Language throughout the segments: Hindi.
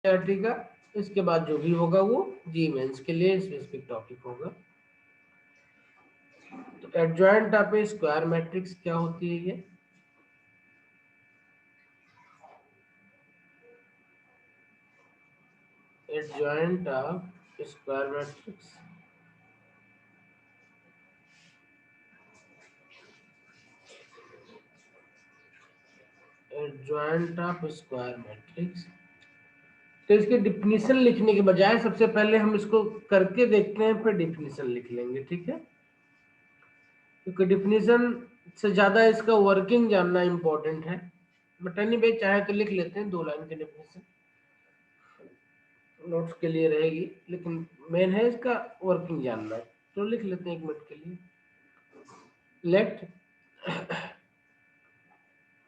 एनसीईआरटी का। इसके बाद जो भी होगा वो जी मेंस के लिए स्पेसिफिक टॉपिक होगा। तो adjoint of A square matrix क्या होती है ये? Adjoint of square matrix adjoint of square matrix. तो इसकी डिफिनीशन लिखने के बजाय सबसे पहले हम इसको करके देखते हैं, फिर डिफिनीशन लिख लेंगे, ठीक है? क्योंकि डिफिनीशन से ज्यादा इसका वर्किंग जानना इंपॉर्टेंट है। बट एनीवे चाहे तो लिख लेते हैं 2 लाइन की डिफिनीशन, नोट्स के लिए रहेगी, लेकिन मेन है इसका वर्किंग जानना। तो लिख लेते हैं 1 मिनट के लिए। Let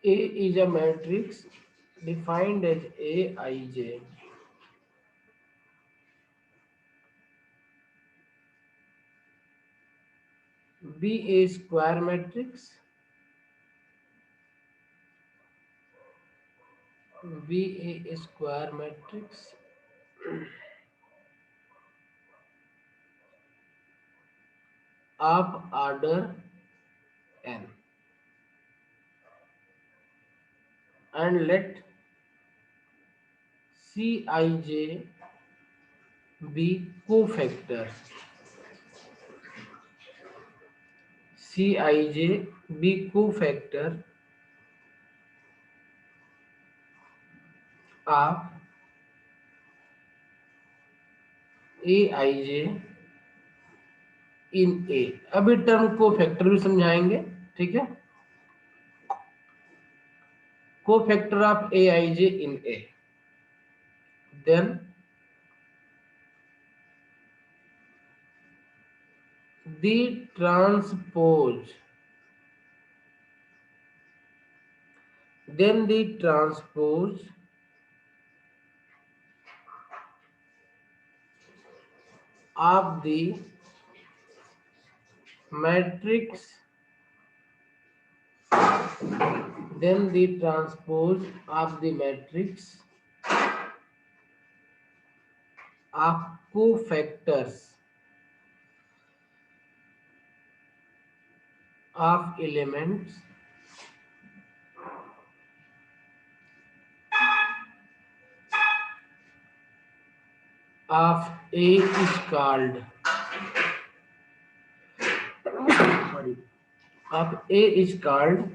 A is a matrix defined as Aij be a square matrix, be a square matrix of order n, and let Cij be cofactor. Cij be cofactor of Aij in A। अभी टर्म को फैक्टर भी समझाएंगे, ठीक है? Co-factor of Aij in A, then the transpose, then the transpose of the matrix, then the transpose of the matrix of cofactors of elements of A is called, sorry, of A is called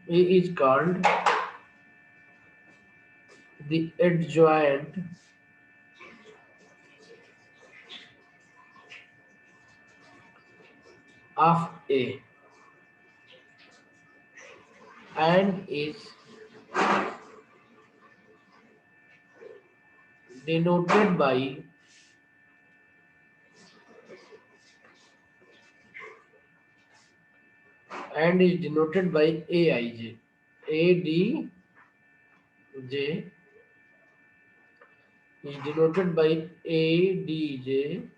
A is called the adjoint of A and is denoted by Aij. Adj is denoted by Adj,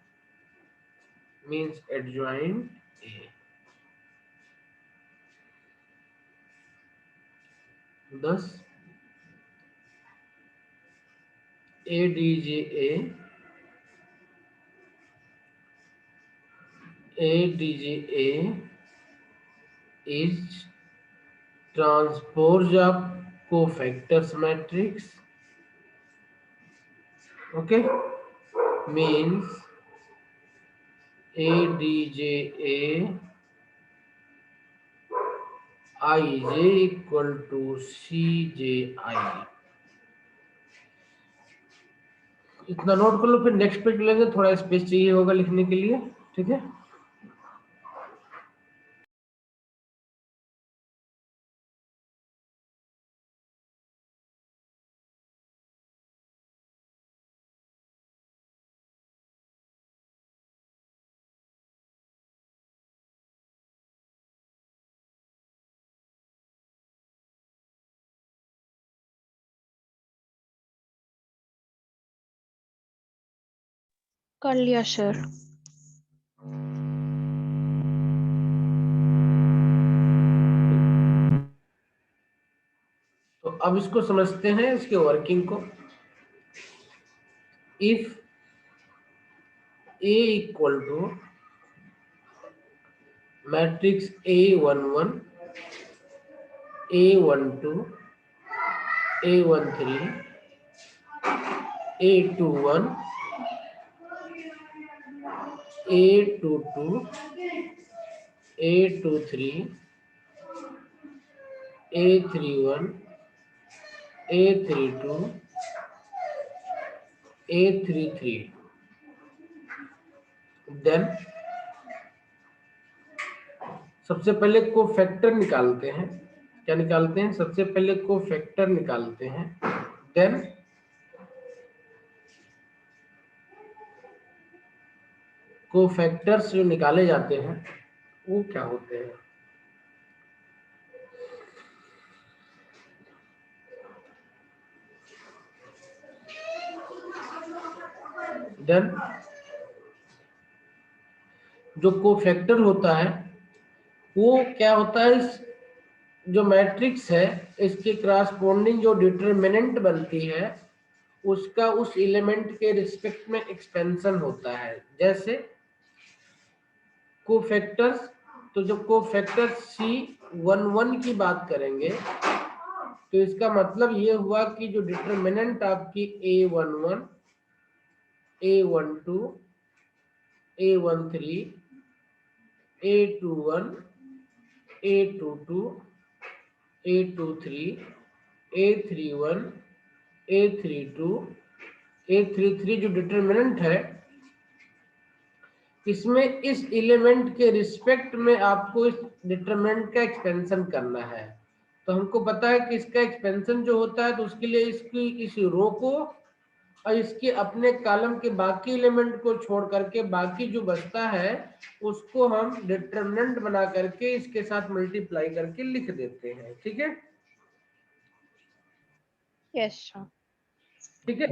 means adjoint A. Thus, ADJA is transpose of cofactors matrix. Okay, means ADJA Ij equal to Cji। इतना नोट कर लो, फिर नेक्स्ट पेज लेंगे, थोड़ा स्पेस चाहिए होगा लिखने के लिए, ठीक है? कर लिया सर। अब इसको समझते हैं, इसके वर्किंग को। If A equal to matrix A11, A12, A13, A21, A22, A23, A31, A32, A33, then सबसे पहले कोफैक्टर निकालते हैं। क्या निकालते हैं? सबसे पहले कोफैक्टर निकालते हैं, देन कोफैक्टर्स जो निकाले जाते हैं वो क्या होते हैं? देन जो कोफैक्टर होता है वो क्या होता है? इस जो मैट्रिक्स है इसके क्रॉसपोंडिंग जो डिटरमिनेंट बनती है उसका उस एलिमेंट के रिस्पेक्ट में एक्सपेंशन होता है। जैसे कोफैक्टर्स, तो जब कोफैक्टर C11 की बात करेंगे तो इसका मतलब ये हुआ कि जो डिटरमिनेंट आपकी A11, A12, A13, A21, A22, A23, A31, A32, A33 जो डिटरमिनेंट है इसमें इस एलिमेंट के रिस्पेक्ट में आपको इस डिटरमिनेंट का एक्सपेंशन करना है। तो हमको पता है कि इसका एक्सपेंशन जो होता है तो उसके लिए इसकी इस रो को और इसके अपने कॉलम के बाकी एलिमेंट को छोड़ करके बाकी जो बचता है उसको हम डिटरमिनेंट बना करके इसके साथ मल्टीप्लाई करके लिख देते हैं। ठीक है? Yes sir. ठीक है,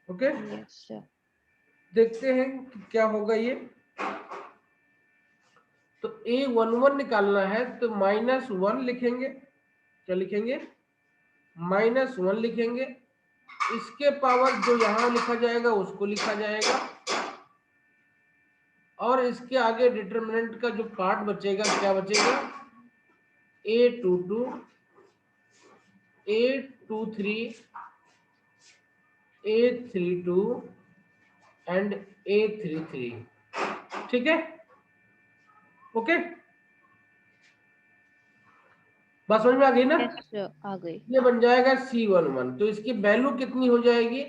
ओके। Yes sir. देखते हैं कि क्या होगा ये। तो A11 निकालना है तो -1 लिखेंगे। क्या लिखेंगे? -1 लिखेंगे। इसके पावर जो यहां लिखा जाएगा उसको लिखा जाएगा और इसके आगे डिटरमिनेंट का जो पार्ट बचेगा क्या बचेगा? A22, A23, A32 and A33। ठीक है, ओके। बात समझ में आ गई ना? यस सर, आ गई। ये बन जाएगा C11। तो इसकी वैल्यू कितनी हो जाएगी?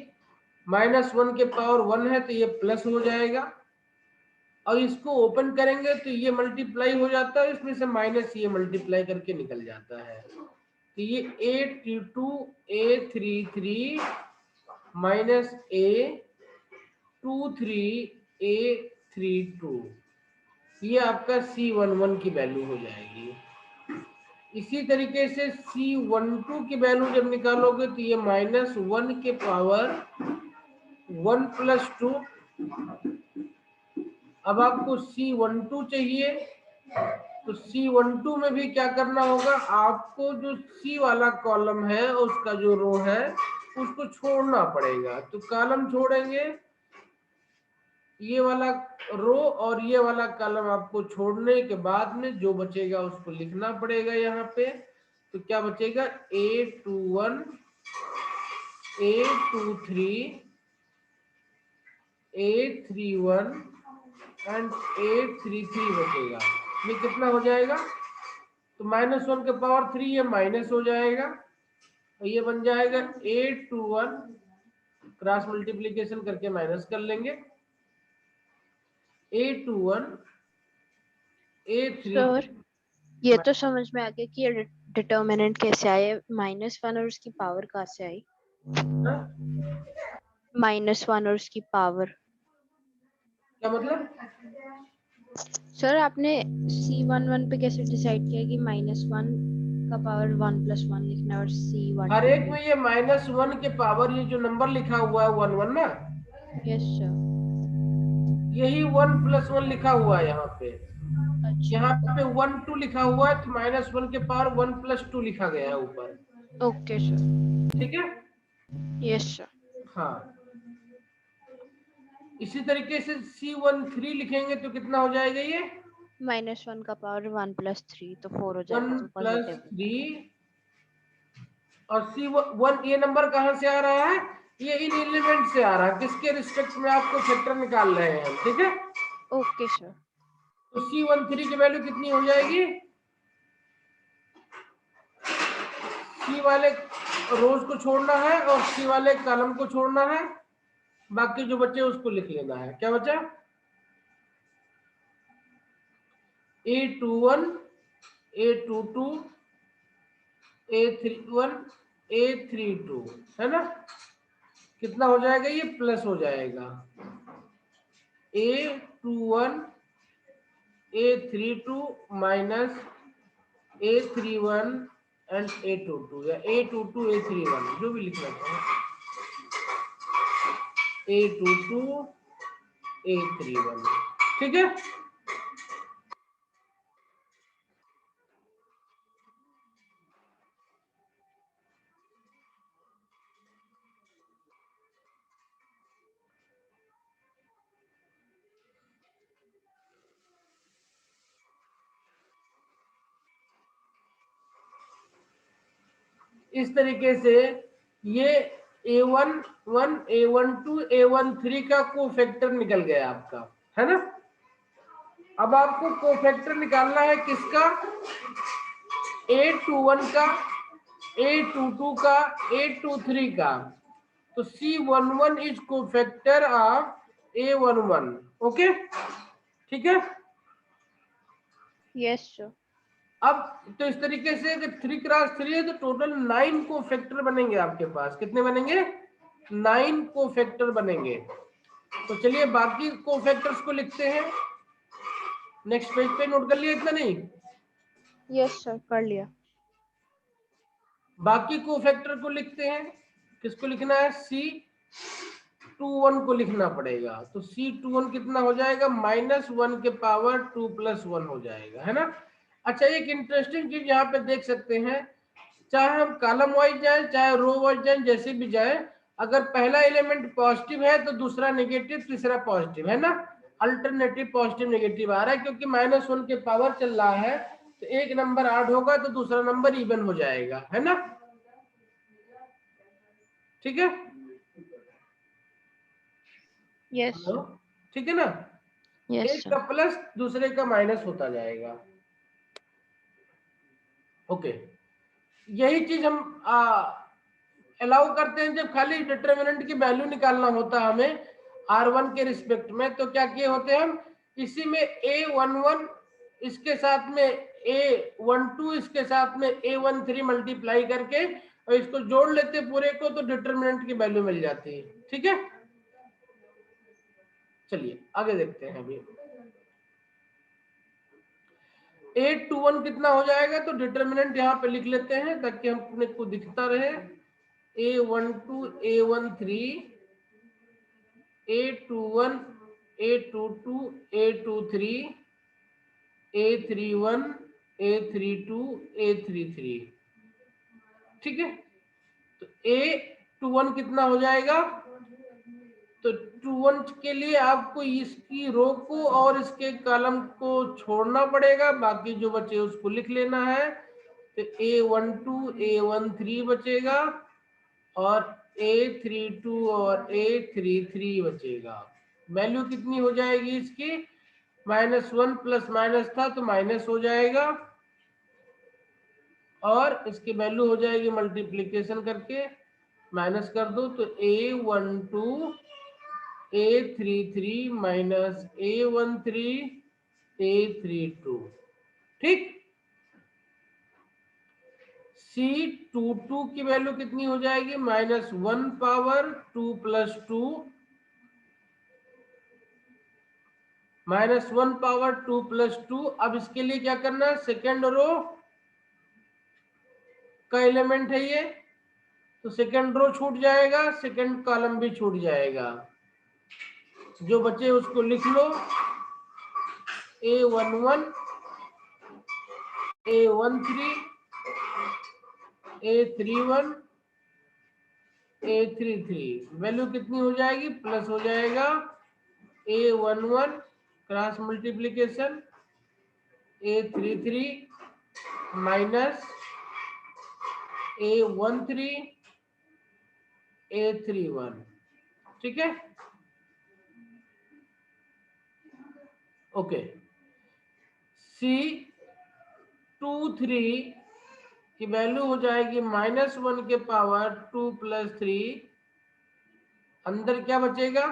-1 के पावर 1 है तो ये प्लस हो जाएगा और इसको ओपन करेंगे तो ये मल्टीप्लाई हो जाता है, इसमें से माइनस ये मल्टीप्लाई करके निकल जाता है। तो ये A22, A33 minus A23, A32 ये आपका C11 की वैल्यू हो जाएगी। इसी तरीके से C12 की वैल्यू जब निकालोगे तो ये -1 के पावर 1 + 2। अब आपको C12 चाहिए तो C12 में भी क्या करना होगा? आपको जो C वाला कॉलम है उसका जो रो है उसको छोड़ना पड़ेगा। तो कॉलम छोड़ेंगे, ये वाला रो और ये वाला कॉलम आपको छोड़ने के बाद में जो बचेगा उसको लिखना पड़ेगा यहाँ पे। तो क्या बचेगा? A21, A23, A31 and A33 बचेगा। ये कितना हो जाएगा? तो -1 के पावर 3 ये माइनस हो जाएगा और ये बन जाएगा A21, क्रॉस मल्टीप्लीकेशन करके माइनस कर लेंगे, A21, A3। सर ये तो समझ में आ गया कि ये डिटर्मिनेंट कैसे आए, -1 और उसकी पावर कहाँ से आई? -1 और उसकी पावर। क्या मतलब? सर आपने C11 पे कैसे डिसाइड किया कि -1 का पावर 1 + 1 लिखना है और C12 हर एक में पे? ये -1 के पावर ये जो नंबर लिखा हुआ है 1 ना, यस सर। यही 1 + 1 लिखा हुआ है यहाँ पे। यहाँ अच्छा, पे 1 2 लिखा हुआ है तो -1 के पावर 1 + 2 लिखा गया है ऊपर। Okay sir. ठीक है, यस सर। हाँ। इसी तरीके से C13 लिखेंगे तो कितना हो जाएगा ये? -1 का पावर 1 + 3 तो 4 हो 1 जाएगा, तो + पॉजिटिव। 3 और C1 ये नंबर कहाँ से आ रहा है? ये इन एलिमेंट से आ रहा है, किसके रिस्पेक्ट में आपको फैक्टर निकाल रहे हैं हम, ठीक है। Okay sir. तो C13 की वैल्यू कितनी हो जाएगी? C वाले रोज को छोड़ना है और C वाले कॉलम को छोड़ना है, बाकी जो बचे उसको लिख लेना है। क्या बचा? A21 A22 A31 A32 है ना। कितना हो जाएगा? ये प्लस हो जाएगा A21 A32 minus A31 and A22 या A22 A31 जो भी लिखना चाहो, A22 A31, ठीक है। इस तरीके से ये A11 A12 A13 का कोफैक्टर निकल गया आपका, है ना। अब आपको कोफैक्टर निकालना है किसका? A21 का, A22 का, A23 का। तो C11 is cofactor of A11, okay, ठीक है। Yes sir. अब तो इस तरीके से अगर 3 × 3 है तो टोटल 9 कोफैक्टर बनेंगे आपके पास। कितने बनेंगे? 9 कोफैक्टर बनेंगे। तो चलिए बाकी कोफैक्टर्स को लिखते हैं। नेक्स्ट पेज पे नोट कर लिया? इतना नहीं, यस सर, कर लिया। बाकी कोफैक्टर को लिखते हैं। किसको लिखना है? C21 को लिखना पड़ेगा। तो C21 कितना हो जाएगा? -1 के पावर 2 + 1 हो जाएगा, है ना। अच्छा, एक इंटरेस्टिंग चीज यहाँ पे देख सकते हैं, चाहे हम कॉलम वाइज जाए चाहे रो वाइज जाए, जैसे भी जाए, अगर पहला एलिमेंट पॉजिटिव है तो दूसरा नेगेटिव, तीसरा पॉजिटिव, है ना। अल्टरनेटिव पॉजिटिव नेगेटिव आ रहा है क्योंकि -1 के पावर चल रहा है, तो एक नंबर ऐड होगा तो दूसरा नंबर इवन हो जाएगा, है ना। ठीक है, यस हेलो, सर। ठीक है ना। यस एक सर। का प्लस दूसरे का माइनस होता जाएगा, ओके। यही चीज हम अलाउ करते हैं जब खाली डिटरमिनेंट की वैल्यू निकालना होता है हमें R1 के रिस्पेक्ट में। तो क्या किए होते हैं हम, इसी में A11 इसके साथ में A12 इसके साथ में A13 मल्टीप्लाई करके और इसको जोड़ लेते पूरे को, तो डिटरमिनेंट की वैल्यू मिल जाती है, ठीक है। चलिए आगे देखते हैं। अभी A21 कितना हो जाएगा? तो डिटरमिनेंट यहाँ पे लिख लेते हैं ताकि हम अपने को दिखता रहे। A12 A13 A21 A22 A23 A31 A32 A33, ठीक है। तो A21 कितना हो जाएगा? तो 21 के लिए आपको इसकी रो को और इसके कॉलम को छोड़ना पड़ेगा, बाकी जो बचे उसको लिख लेना है। तो A12 A13 बचेगा और A32 और A33 बचेगा। वैल्यू कितनी हो जाएगी इसकी? -1 प्लस माइनस था तो माइनस हो जाएगा, और इसकी वैल्यू हो जाएगी मल्टीप्लीकेशन करके, माइनस कर दो तो A12 A33 minus A13 A32, ठीक। C22 की वैल्यू कितनी हो जाएगी? -1 पावर 2 + 2 -1 पावर 2 + 2। अब इसके लिए क्या करना है? सेकेंड रो का एलिमेंट है ये, तो सेकेंड रो छूट जाएगा, सेकेंड कॉलम भी छूट जाएगा। जो बचे उसको लिख लो। A11, A13, A31, A33, value कितनी हो जाएगी? प्लस हो जाएगा A11 cross multiplication A33 minus A13 A31, ठीक है। ओके, C23 की वैल्यू हो जाएगी -1 के पावर 2 + 3, अंदर क्या बचेगा?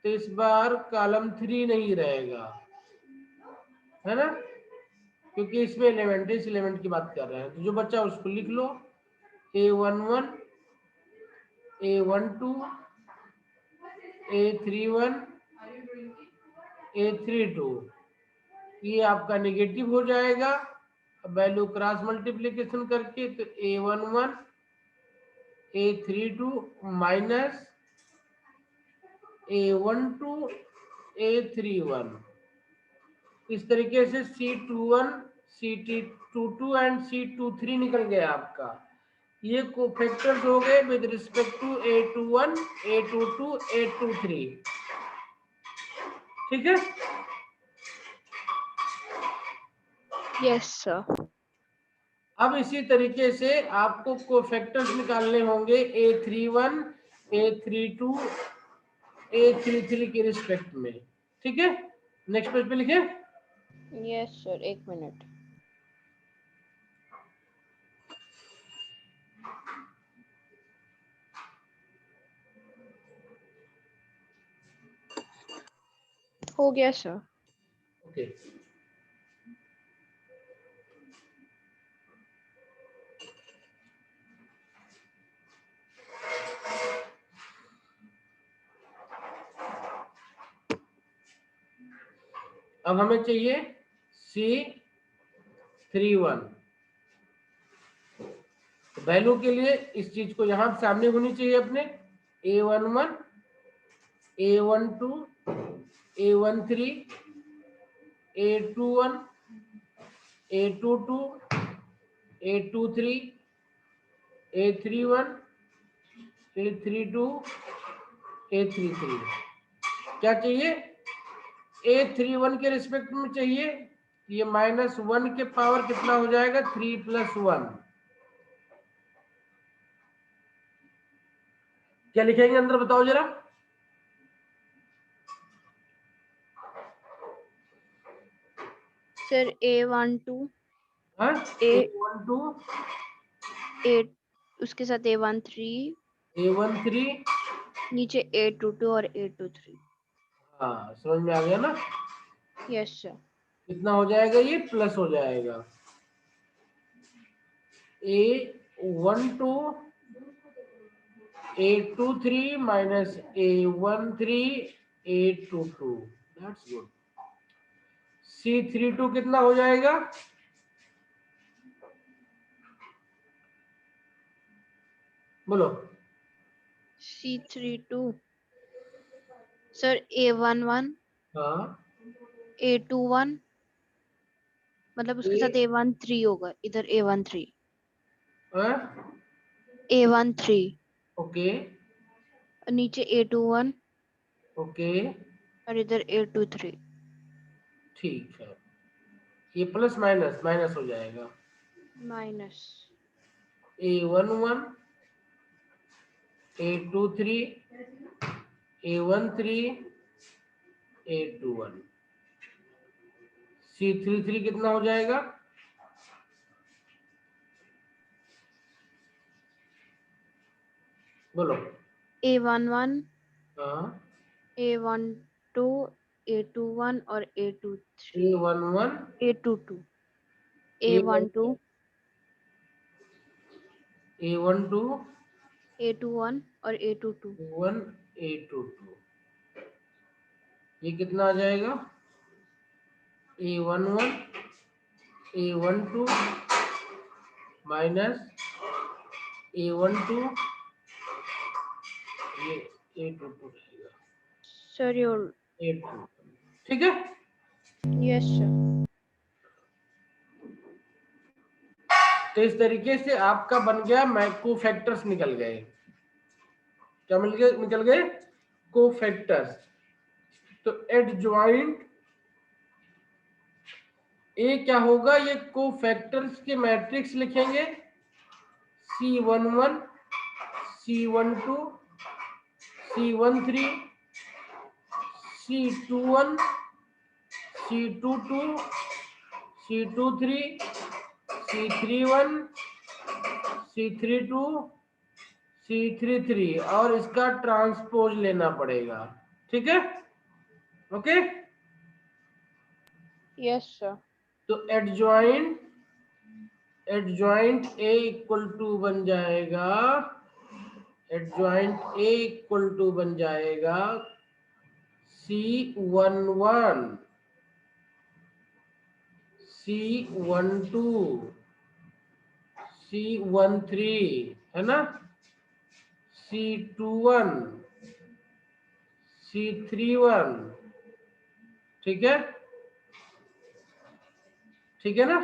तो इस बार कॉलम 3 नहीं रहेगा, है ना, क्योंकि इसमें एलिमेंट इस एलिमेंट की बात कर रहे हैं। तो जो बच्चा उसको लिख लो, A11, A12, A31, A32, ये आपका नेगेटिव हो जाएगा वैल्यू क्रॉस मल्टीप्लीकेशन करके। तो A11, A32 minus A12, A31, इस तरीके से C21, C22 एंड C23 निकल गया आपका। ये कोफैक्टर्स हो गए with respect to A21, A22, A23, ठीक है। Yes sir. अब इसी तरीके से आपको कोफैक्टर्स निकालने होंगे A31, A32, A33 के रिस्पेक्ट में, ठीक है। नेक्स्ट पेज पे लिखे। Yes sir, 1 minute. हो गया सर। ओके, अब हमें चाहिए C31। वैल्यू के लिए इस चीज को यहां सामने होनी चाहिए अपने। A11, A12, A13, A21, A22, A23, A31, A32, A33, क्या चाहिए? A31 के रिस्पेक्ट में चाहिए। ये -1 के पावर कितना हो जाएगा? 3 + 1। क्या लिखेंगे अंदर बताओ जरा। सर A12, हाँ, A A12, A उसके साथ A13, A13, नीचे A22 और A23। हाँ समझ में आ गया ना। Yes sir. कितना हो जाएगा? ये प्लस हो जाएगा। A12, A23 minus A13, A22, that's good. C32 कितना हो जाएगा? बोलो। C32 सर A11, हाँ, A21, मतलब उसके साथ A13 होगा, इधर A13, A13 ओके और नीचे A21 ओके, और इधर A23। ठीक है। ये प्लस माइनस माइनस हो जाएगा। Minus A11, A23, A13, A21, C33 कितना हो जाएगा? बोलो। A11, हाँ, A12, A21 और A23, A11, A22, A1, A12, A12, A21 और A22। A1, A22, ये कितना आ जाएगा? A11, A12 माइनस A12, ये A22 रहेगा। सर ये A2, ठीक है। Yes sir. तो इस तरीके से आपका बन गया कोफैक्टर्स निकल गए। क्या निकल गए कोफैक्टर्स। तो एडजॉइंट ए क्या होगा, ये कोफैक्टर्स के मैट्रिक्स लिखेंगे C11 C12 C13 C21 C22 C23 C31 C32 C33 और इसका ट्रांसपोज लेना पड़ेगा। ठीक है, ओके। Yes sir. तो एडजॉइंट ए इक्वल टू बन जाएगा, एडजॉइंट ए इक्वल टू बन जाएगा C11 C12 C13 है ना, C21 C31। ठीक है, ठीक है ना।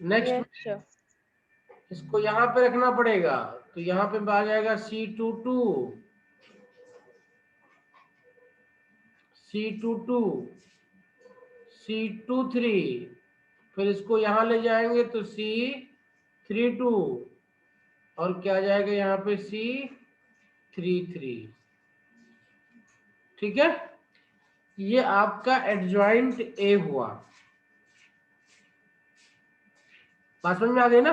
Next yes sir. इसको यहां पे रखना पड़ेगा, तो यहां पे आ जाएगा C22 C22 C23, फिर इसको यहां ले जाएंगे तो C32 और क्या आ जाएगा यहाँ पे C33। ठीक है, ये आपका एडजॉइंट ए हुआ। बात समझ में आ गई ना।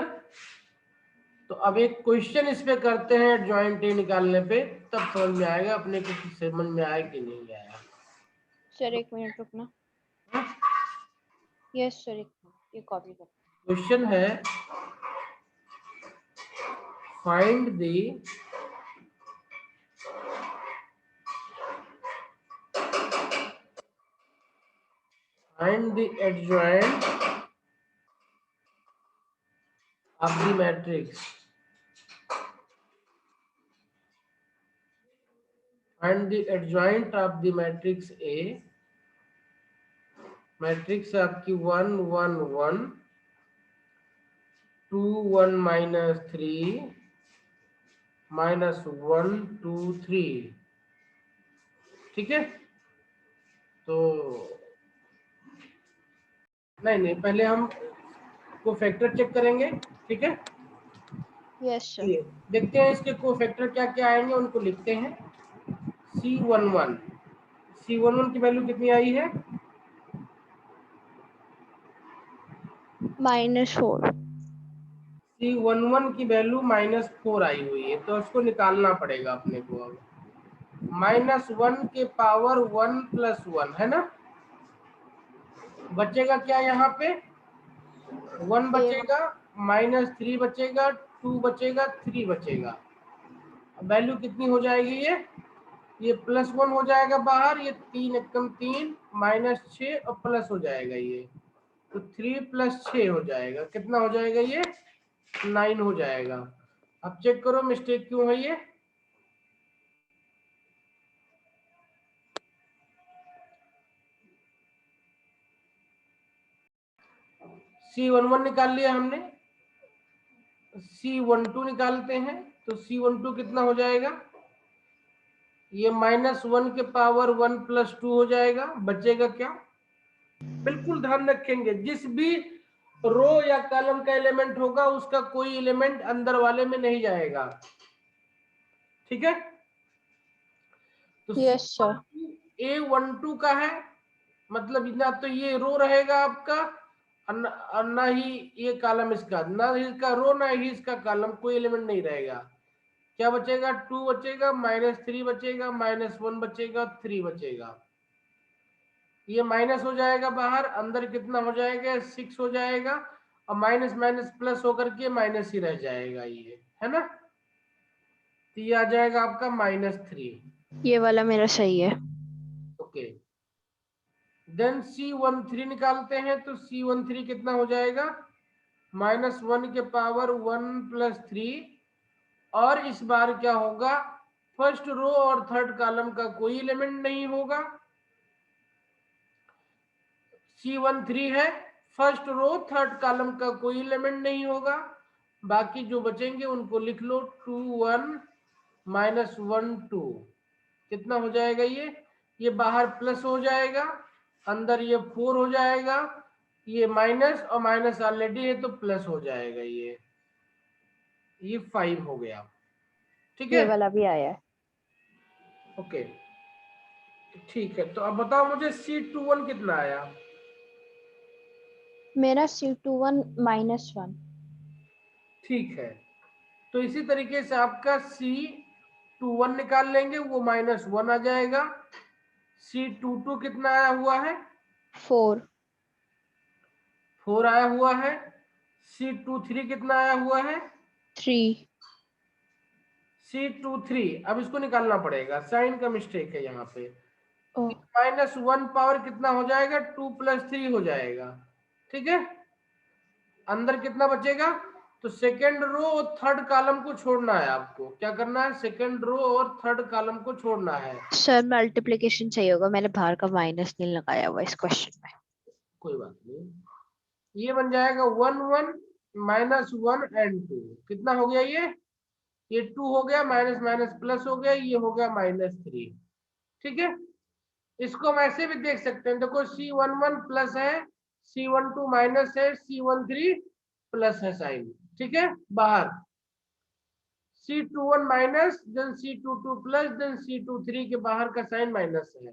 तो अब एक क्वेश्चन इस पे करते हैं एडजॉइंट ए निकालने पे, तब समझ में आएगा अपने को कि समझ में आया कि नहीं आया। सर एक मिनट रुकना। यस सर, एक मिनट ये कॉपी कर। क्वेश्चन है find the adjoint of the matrix. Find the adjoint of the matrix A. Matrix आपकी 1 1 1 2 1 माइनस 3 माइनस 1 2 3। ठीक है, तो नहीं पहले हम कोफैक्टर चेक करेंगे। ठीक है, यस सर। देखते हैं इसके कोफैक्टर क्या क्या आएंगे, उनको लिखते हैं। C11 की वैल्यू कितनी आई है, -4। C11 की वैल्यू -4 आई हुई है, तो उसको निकालना पड़ेगा अपने को। अब -1 के पावर 1 + 1 है ना, बचेगा क्या यहाँ पे 1 बचेगा, -3 बचेगा, 2 बचेगा, 3 बचेगा। वैल्यू कितनी हो जाएगी, ये +1 हो जाएगा बाहर, ये 3 एकम 3 -6 और प्लस हो जाएगा ये, तो 3 + 6 हो जाएगा, कितना हो जाएगा ये 9 हो जाएगा। अब चेक करो मिस्टेक क्यों है ये, C11 निकाल लिया हमने, C12 निकालते हैं, तो C12 कितना हो जाएगा, ये -1 के पावर 1 + 2 हो जाएगा। बचेगा क्या, बिल्कुल ध्यान रखेंगे, जिस भी रो या कॉलम का एलिमेंट होगा उसका कोई एलिमेंट अंदर वाले में नहीं जाएगा। ठीक है, तो यस सर। A12 का है, मतलब ना तो ये रो रहेगा आपका और ना ही ये कॉलम इसका, ना ही इसका रो ना ही इसका कॉलम, कोई एलिमेंट नहीं रहेगा। क्या बचेगा, 2 बचेगा, -3 बचेगा, -1 बचेगा, 3 बचेगा। ये माइनस हो जाएगा बाहर, अंदर कितना हो जाएगा 6 हो जाएगा, और माइनस माइनस प्लस होकर के माइनस ही रह जाएगा, ये है ना, तो ये आ जाएगा आपका -3। ये वाला मेरा सही है। ओके, देन C13 निकालते हैं, तो C13 कितना हो जाएगा, -1 के पावर 1 + 3, और इस बार क्या होगा, फर्स्ट रो और थर्ड कॉलम का कोई एलिमेंट नहीं होगा, C13 है, फर्स्ट रो थर्ड कॉलम का कोई एलिमेंट नहीं होगा, बाकी जो बचेंगे उनको लिख लो 2 1 माइनस 1 2। कितना हो जाएगा ये बाहर प्लस हो जाएगा, अंदर ये 4 हो जाएगा, ये माइनस और माइनस ऑलरेडी है तो प्लस हो जाएगा, ये 5 हो गया। ठीक है, ये वाला भी आया है। ओके ठीक है। तो अब बताओ मुझे C21 कितना आया? मेरा C21 -1। ठीक है, तो इसी तरीके से आपका C21 निकाल लेंगे, वो -1 आ जाएगा। C22 कितना आया हुआ है? 4। 4 आया हुआ है। C23 कितना आया हुआ है? 3। C23, अब इसको निकालना पड़ेगा, साइन का मिस्टेक है यहाँ पे। ओ -1 पावर कितना हो जाएगा? 2 + 3 हो जाएगा। ठीक है, अंदर कितना बचेगा? तो सेकेंड रो और थर्ड कॉलम को छोड़ना है आपको। क्या करना है? सेकेंड रो और थर्ड कॉलम को छोड़ना है। सर मल्टीप्लिकेशन चाहिए होगा, मैंने बाहर का माइनस नहीं लगाया हुआ इस क्वेश्चन में। कोई बात नहीं, ये बन जाएगा 1 1 -1 एंड 2। कितना हो गया ये 2 हो गया, माइनस माइनस प्लस हो गया, ये हो गया -3। ठीक है, इसको हम ऐसे भी देख सकते हैं, देखो C11 प्लस है, C12 माइनस है, C13 प्लस है साइन। ठीक है, बाहर C21 minus, then C22 plus, then C23 के बाहर का साइन माइनस है।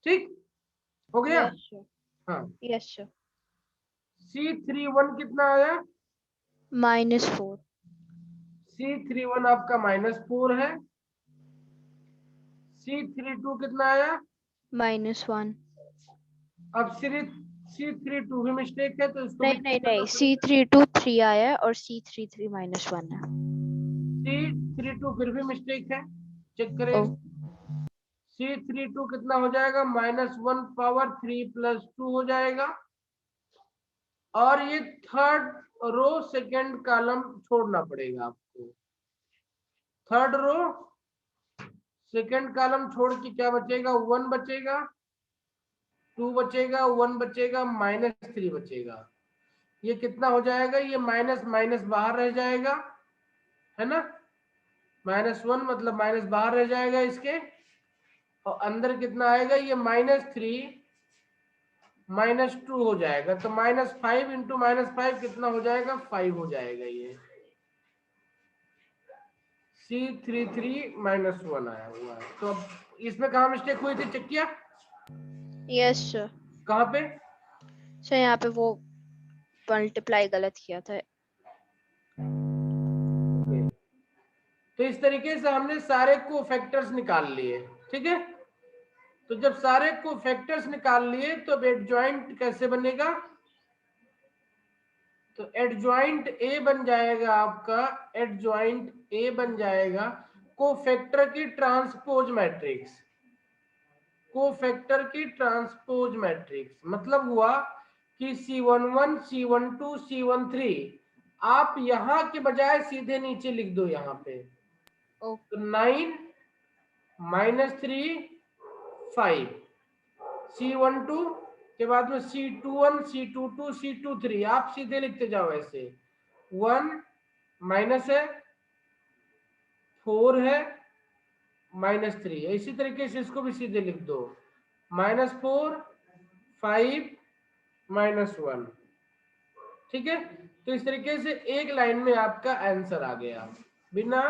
ठीक हो गया? Yes sir. हाँ, यस सर। C31 कितना आया? -4। C31 आपका -4 है। C32 कितना आया? -1। अब सिर्फ C32 भी मिस्टेक है तो इसको भी नहीं नहीं नहीं, C32 3 आया है और C33 -1 है। C32 फिर भी मिस्टेक है, चेक करें। ओ C32 कितना हो जाएगा? -1 पावर 3 + 2 हो जाएगा। और ये थर्ड रो सेकेंड कॉलम छोड़ना पड़ेगा आपको। थर्ड रो सेकेंड कॉलम छोड़ के क्या बचेगा? 1 बचेगा, 2 बचेगा, 1 बचेगा, -3 बचेगा। ये कितना हो जाएगा? ये माइनस माइनस बाहर रह जाएगा, है ना? -1 मतलब माइनस बाहर रह जाएगा इसके, और अंदर कितना आएगा? ये -3 -2 हो जाएगा, तो -5 इंटू -5 कितना हो जाएगा? 5 हो जाएगा। ये C33 -1 आया हुआ है। तो अब इसमें कहाँ मिस्टेक हुई थी, चेक किया? Yes sir. कहाँ पे? सर यहाँ पे वो मल्टीप्लाई गलत किया था। तो इस तरीके से हमने सारे को फैक्टर्स निकाल लिए। ठीक है, तो जब सारे को फैक्टर्स निकाल लिए तो एडजॉइंट कैसे बनेगा? तो एडजॉइंट ए बन जाएगा आपका, एडजॉइंट ए बन जाएगा कोफैक्टर की ट्रांसपोज मैट्रिक्स। कोफैक्टर की ट्रांसपोज मैट्रिक्स मतलब हुआ कि C11 C12 C13 आप यहां के बजाय सीधे नीचे लिख दो यहाँ पे। ओ तो 9 -3 5, C12 के बाद में C21 C22 C23 आप सीधे लिखते जाओ ऐसे। 1 माइनस है, 4 है, -3 है। इसी तरीके से इसको भी सीधे लिख दो, -4 5 -1। ठीक है, तो इस तरीके से एक लाइन में आपका आंसर आ गया, बिना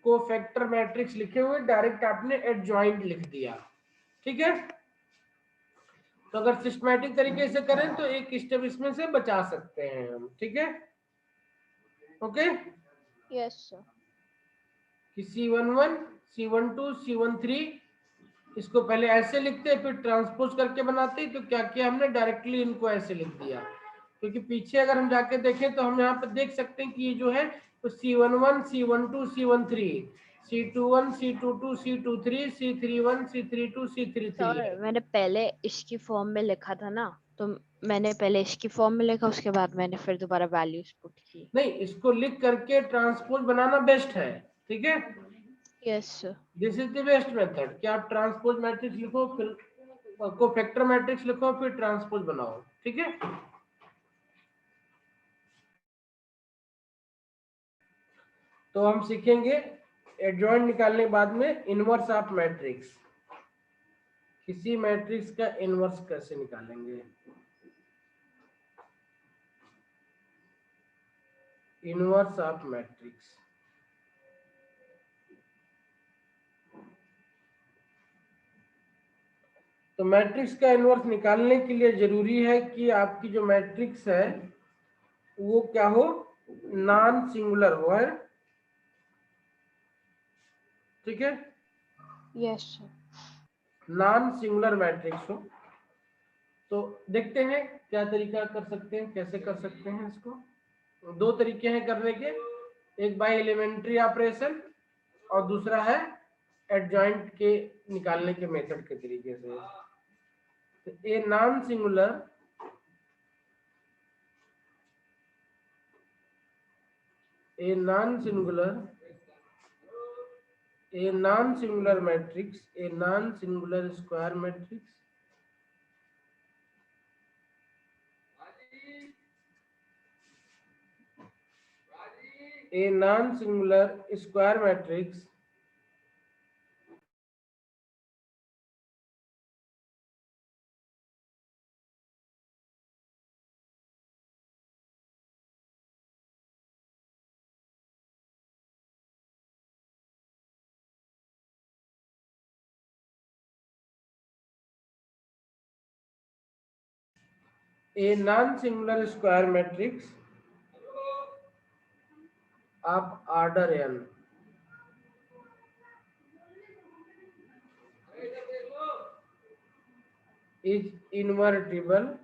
कोफैक्टर मैट्रिक्स लिखे हुए डायरेक्ट आपने एडजॉइंट लिख दिया। ठीक है, तो अगर सिस्टमैटिक तरीके से करें तो एक स्टेप इसमें से बचा सकते हैं हम। ठीक है, ओके। Yes sir. कि C11 C12 C13 इसको पहले ऐसे लिखते फिर ट्रांसपोज करके बनाते, तो क्या किया हमने? डायरेक्टली इनको ऐसे लिख दिया। क्योंकि पीछे अगर हम जाके देखें तो हम यहाँ पे देख सकते हैं कि ये जो है तो C11 C12 C13 C21 C22 C23 C31 C32 C33 है। सर मैंने पहले इसकी फॉर्म में लिखा था ना, तो मैंने पहले इसकी फॉर्म में लिखा, उसके बाद मैंने फिर दोबारा वैल्यूज पुट की। नहीं, इसको लिख करके ट्रांसपोज बनाना बेस्ट है। ठीक है, yes sir. This is the best method कि आप ट्रांसपोज मैट्रिक्स लिखो, फिर को फैक्टर मैट्रिक्स लिखो फिर ट्रांसपोज बनाओ, ठीक है। तो हम सीखेंगे एडजॉइंट निकालने के बाद में इनवर्स ऑफ मैट्रिक्स, किसी मैट्रिक्स का इनवर्स कैसे निकालेंगे। इनवर्स ऑफ मैट्रिक्स, तो मैट्रिक्स का इनवर्स निकालने के लिए जरूरी है कि आपकी जो मैट्रिक्स है वो क्या हो, नॉन सिंगुलर हो, है ठीक है, yes sir. Non singular matrix हो। तो देखते हैं क्या तरीका कर सकते हैं, कैसे कर सकते हैं इसको। दो तरीके हैं करने के, एक बाय एलिमेंट्री ऑपरेशन और दूसरा है एडजॉइंट के निकालने के मेथड के तरीके से। तो a non singular matrix, a non singular square matrix a non-singular square matrix a non-singular square matrix of order n is invertible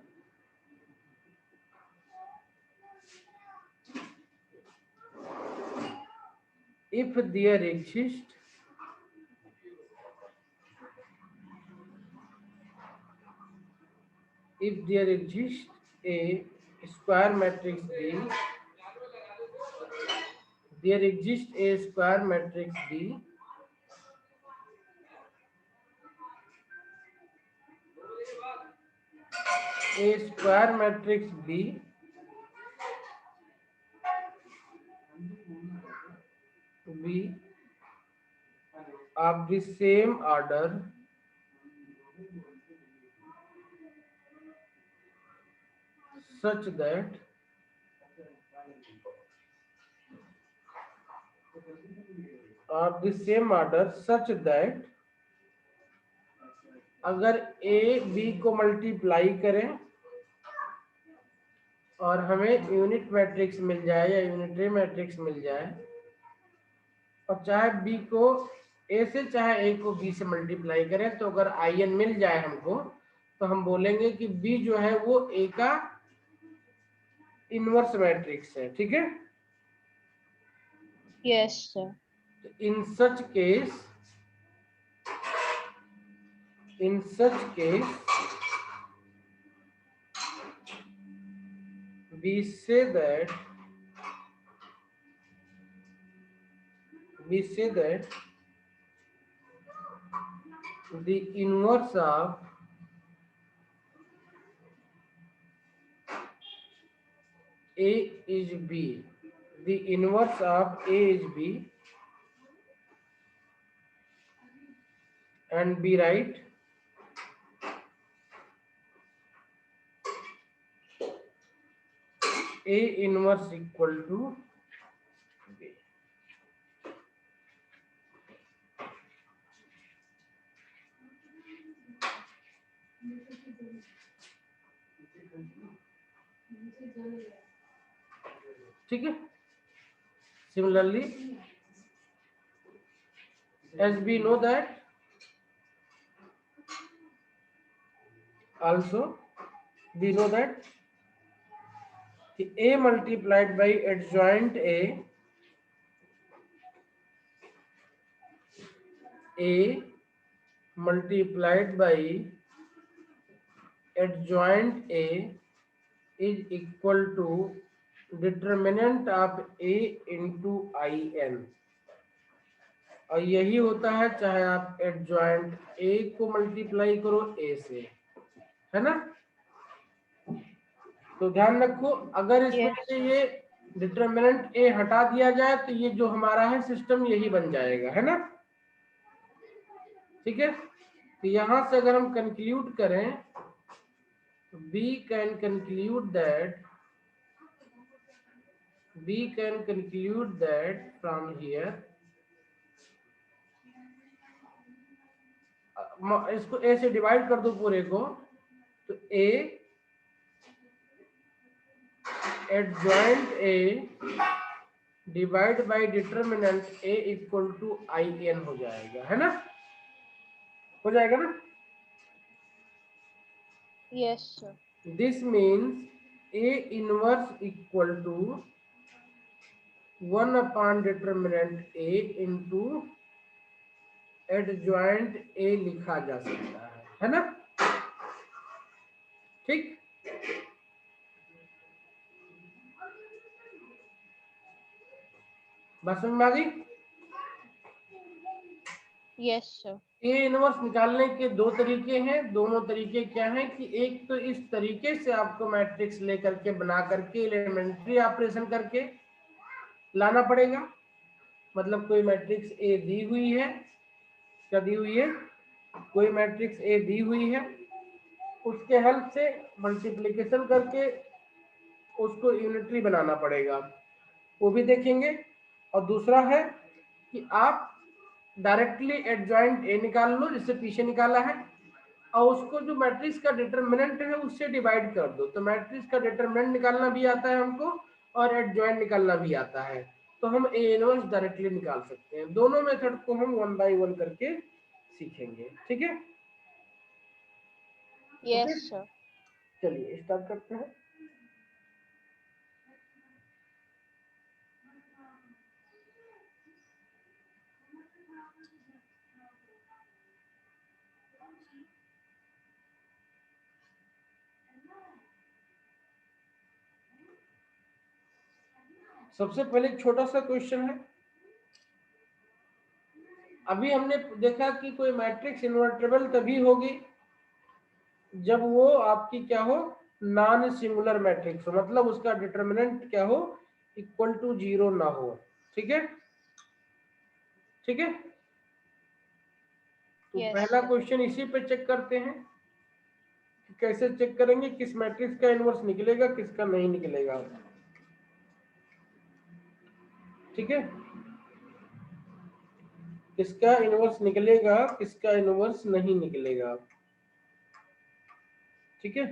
if there exists a square matrix B, there exists a square matrix B a square matrix B of the same order such that अगर a b को मल्टीप्लाई करें और हमें यूनिट मैट्रिक्स मिल जाए या यूनिटरी मैट्रिक्स मिल जाए, और चाहे b को a से चाहे a को b से मल्टीप्लाई करें, तो अगर in मिल जाए हमको, तो हम बोलेंगे कि b जो है वो a का इनवर्स मैट्रिक्स है, ठीक है। Yes sir. In such case we say that the inverse of a is b, the inverse of a is b, and b right a inverse equal to b। ठीक है। Similarly, as we know that also we know that a multiplied by adjoint a multiplied by adjoint a is equal to determinant of a into in, और यही होता है चाहे आप एडजॉइंट ए को मल्टीप्लाई करो ए से, है ना। तो ध्यान रखो, अगर इसमें Yes. से ये डिटरमिनेंट ए हटा दिया जाए तो ये जो हमारा है सिस्टम यही बन जाएगा, है ना। ठीक है, तो यहां से अगर हम कंक्लूड करें तो we can conclude that from here, इसको ए से डिवाइड कर दो पूरे को, तो A adjoint A divide by determinant A equal to I N हो जाएगा, है ना, हो जाएगा ना। Yes, sir. This means A inverse equal to 1 upon determinant A into adjoint A लिखा जा सकता है ना। ठीक, बात समझ में आ गई। Yes, sir. ए इनवर्स निकालने के दो तरीके हैं। दोनों तरीके क्या हैं कि एक तो इस तरीके से आपको मैट्रिक्स लेकर के बना करके एलिमेंट्री ऑपरेशन करके लाना पड़ेगा। मतलब कोई मैट्रिक्स ए दी हुई है, क्या दी हुई है, कोई मैट्रिक्स ए दी हुई है, उसके हेल्प से मल्टीप्लिकेशन करके उसको यूनिटरी बनाना पड़ेगा, वो भी देखेंगे। और दूसरा है कि आप डायरेक्टली एडजॉइंट ए निकाल लो जिससे पीछे निकाला है, और उसको जो मैट्रिक्स का डिटरमिनेंट है उससे डिवाइड कर दो, तो मैट्रिक्स का डिटरमिनेंट निकालना भी आता है हमको और एडजॉइंट निकालना भी आता है, तो हम ए इनवर्स डायरेक्टली निकाल सकते हैं। दोनों मेथड को हम 1 बाय 1 करके सीखेंगे, ठीक है। Yes, okay, sir. चलिए स्टार्ट करते हैं। सबसे पहले एक छोटा सा क्वेश्चन है। अभी हमने देखा कि कोई मैट्रिक्स इन्वर्टेबल तभी होगी जब वो आपकी क्या हो, नॉन सिंगुलर मैट्रिक्स हो, मतलब उसका डिटरमिनेंट क्या हो, इक्वल टू 0 ना हो। ठीक है, ठीक है। तो Yes, पहला sir. क्वेश्चन इसी पे चेक करते हैं कि कैसे चेक करेंगे किस मैट्रिक्स का इनवर्स निकलेगा किसका नहीं निकलेगा। ठीक है, किसका इनवर्स निकलेगा किसका इनवर्स नहीं निकलेगा। ठीक है,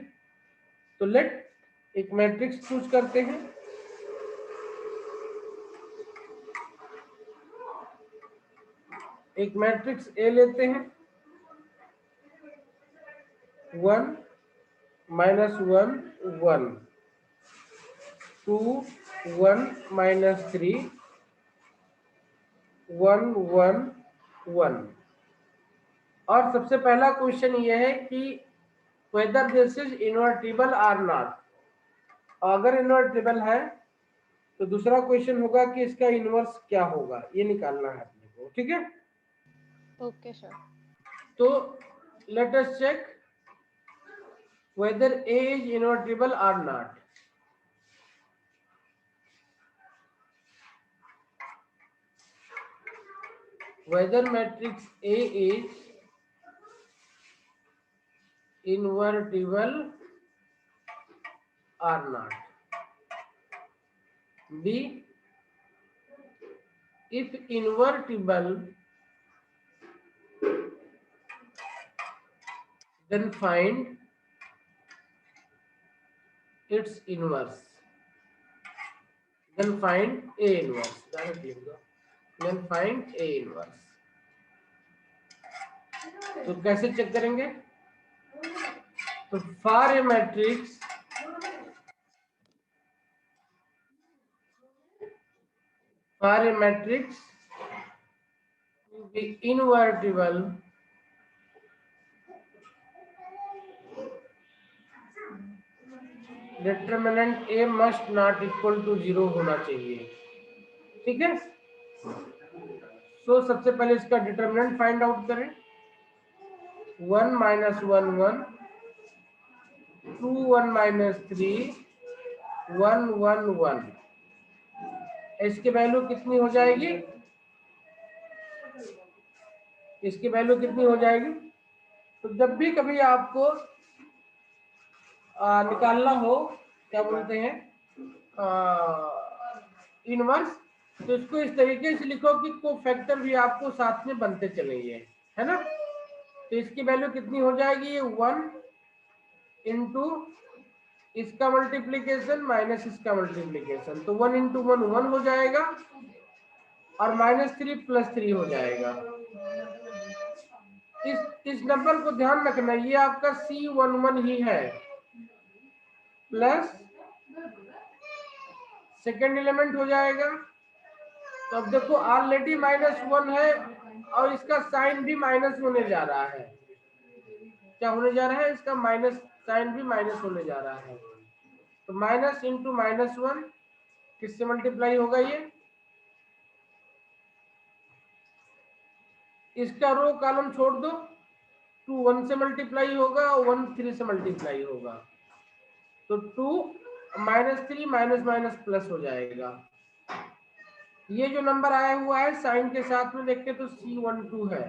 तो लेट एक मैट्रिक्स चूज करते हैं। एक मैट्रिक्स ए लेते हैं, 1 -1 1 2 1 -3 1 1 1। और सबसे पहला क्वेश्चन ये है कि whether this is invertible or not. अगर इन्वर्टिबल है तो दूसरा क्वेश्चन होगा कि इसका इनवर्स क्या होगा, ये निकालना है अपने को। ठीक है, Okay, sir. तो let us check whether A is invertible or not. Whether matrix A is invertible or not. B, if invertible, then find its inverse. Then find A inverse. Directly. Then find A inverse. तो कैसे चेक करेंगे? तो for a matrix to be invertible, determinant A must not equal to 0 होना चाहिए। ठीक है, सो सबसे पहले इसका डिटरमिनेंट फाइंड आउट करें। 1 माइनस 1 1, 2 1 माइनस 3 1 1 1। इसकी वैल्यू कितनी हो जाएगी? इसकी वैल्यू कितनी हो जाएगी? तो जब भी कभी आपको निकालना हो, क्या बोलते हैं, इनवर्स, तो इसको इस तरीके से लिखो कि कोफैक्टर भी आपको साथ में बनते चलेंगे, है ना। तो इसकी वैल्यू कितनी हो जाएगी? 1 इंटू इसका मल्टीप्लीकेशन माइनस इसका मल्टीप्लीकेशन, तो 1 इंटू 1 1 हो जाएगा और -3 + 3 हो जाएगा। इस नंबर को ध्यान रखना, ये आपका C11 ही है, प्लस सेकेंड एलिमेंट हो जाएगा। तो अब देखो ऑलरेडी -1 है और इसका साइन भी माइनस होने जा रहा है। क्या होने जा रहा है? इसका माइनस साइन भी माइनस होने जा रहा है। तो माइनस इंटू -1 किससे मल्टीप्लाई होगा? ये इसका रो कॉलम छोड़ दो, 2 1 से मल्टीप्लाई होगा और 1 3 से मल्टीप्लाई होगा, तो 2 -3 माइनस माइनस प्लस हो जाएगा। ये जो नंबर आया हुआ है साइन के साथ में देखें तो C12 है,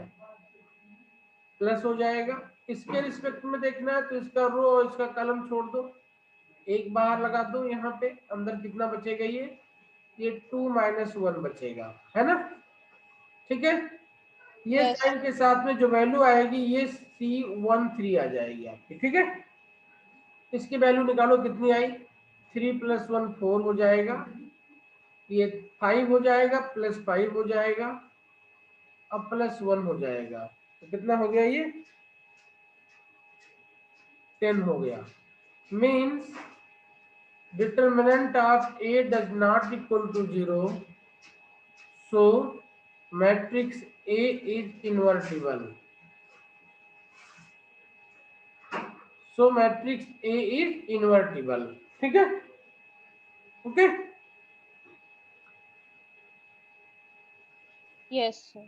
प्लस हो जाएगा। इसके रिस्पेक्ट में देखना है तो इसका रो और इसका कॉलम छोड़ दो, एक बाहर लगा दो, यहाँ पे अंदर कितना बचेगा? ये 2 - 1 बचेगा, है ना। ठीक है, ये Yes. साइन के साथ में जो वैल्यू आएगी ये C13 आ जाएगी आपकी। ठीक है, इसकी वैल्यू निकालो कितनी आई? 3 + 1 4 हो जाएगा, ये 5 हो जाएगा, +5 हो जाएगा, अब +1 हो जाएगा, तो कितना हो गया? ये 10 हो गया। Means determinant of A does not equal to 0, so matrix A is invertible. So matrix A is invertible. ठीक है, ओके। Yes, sir.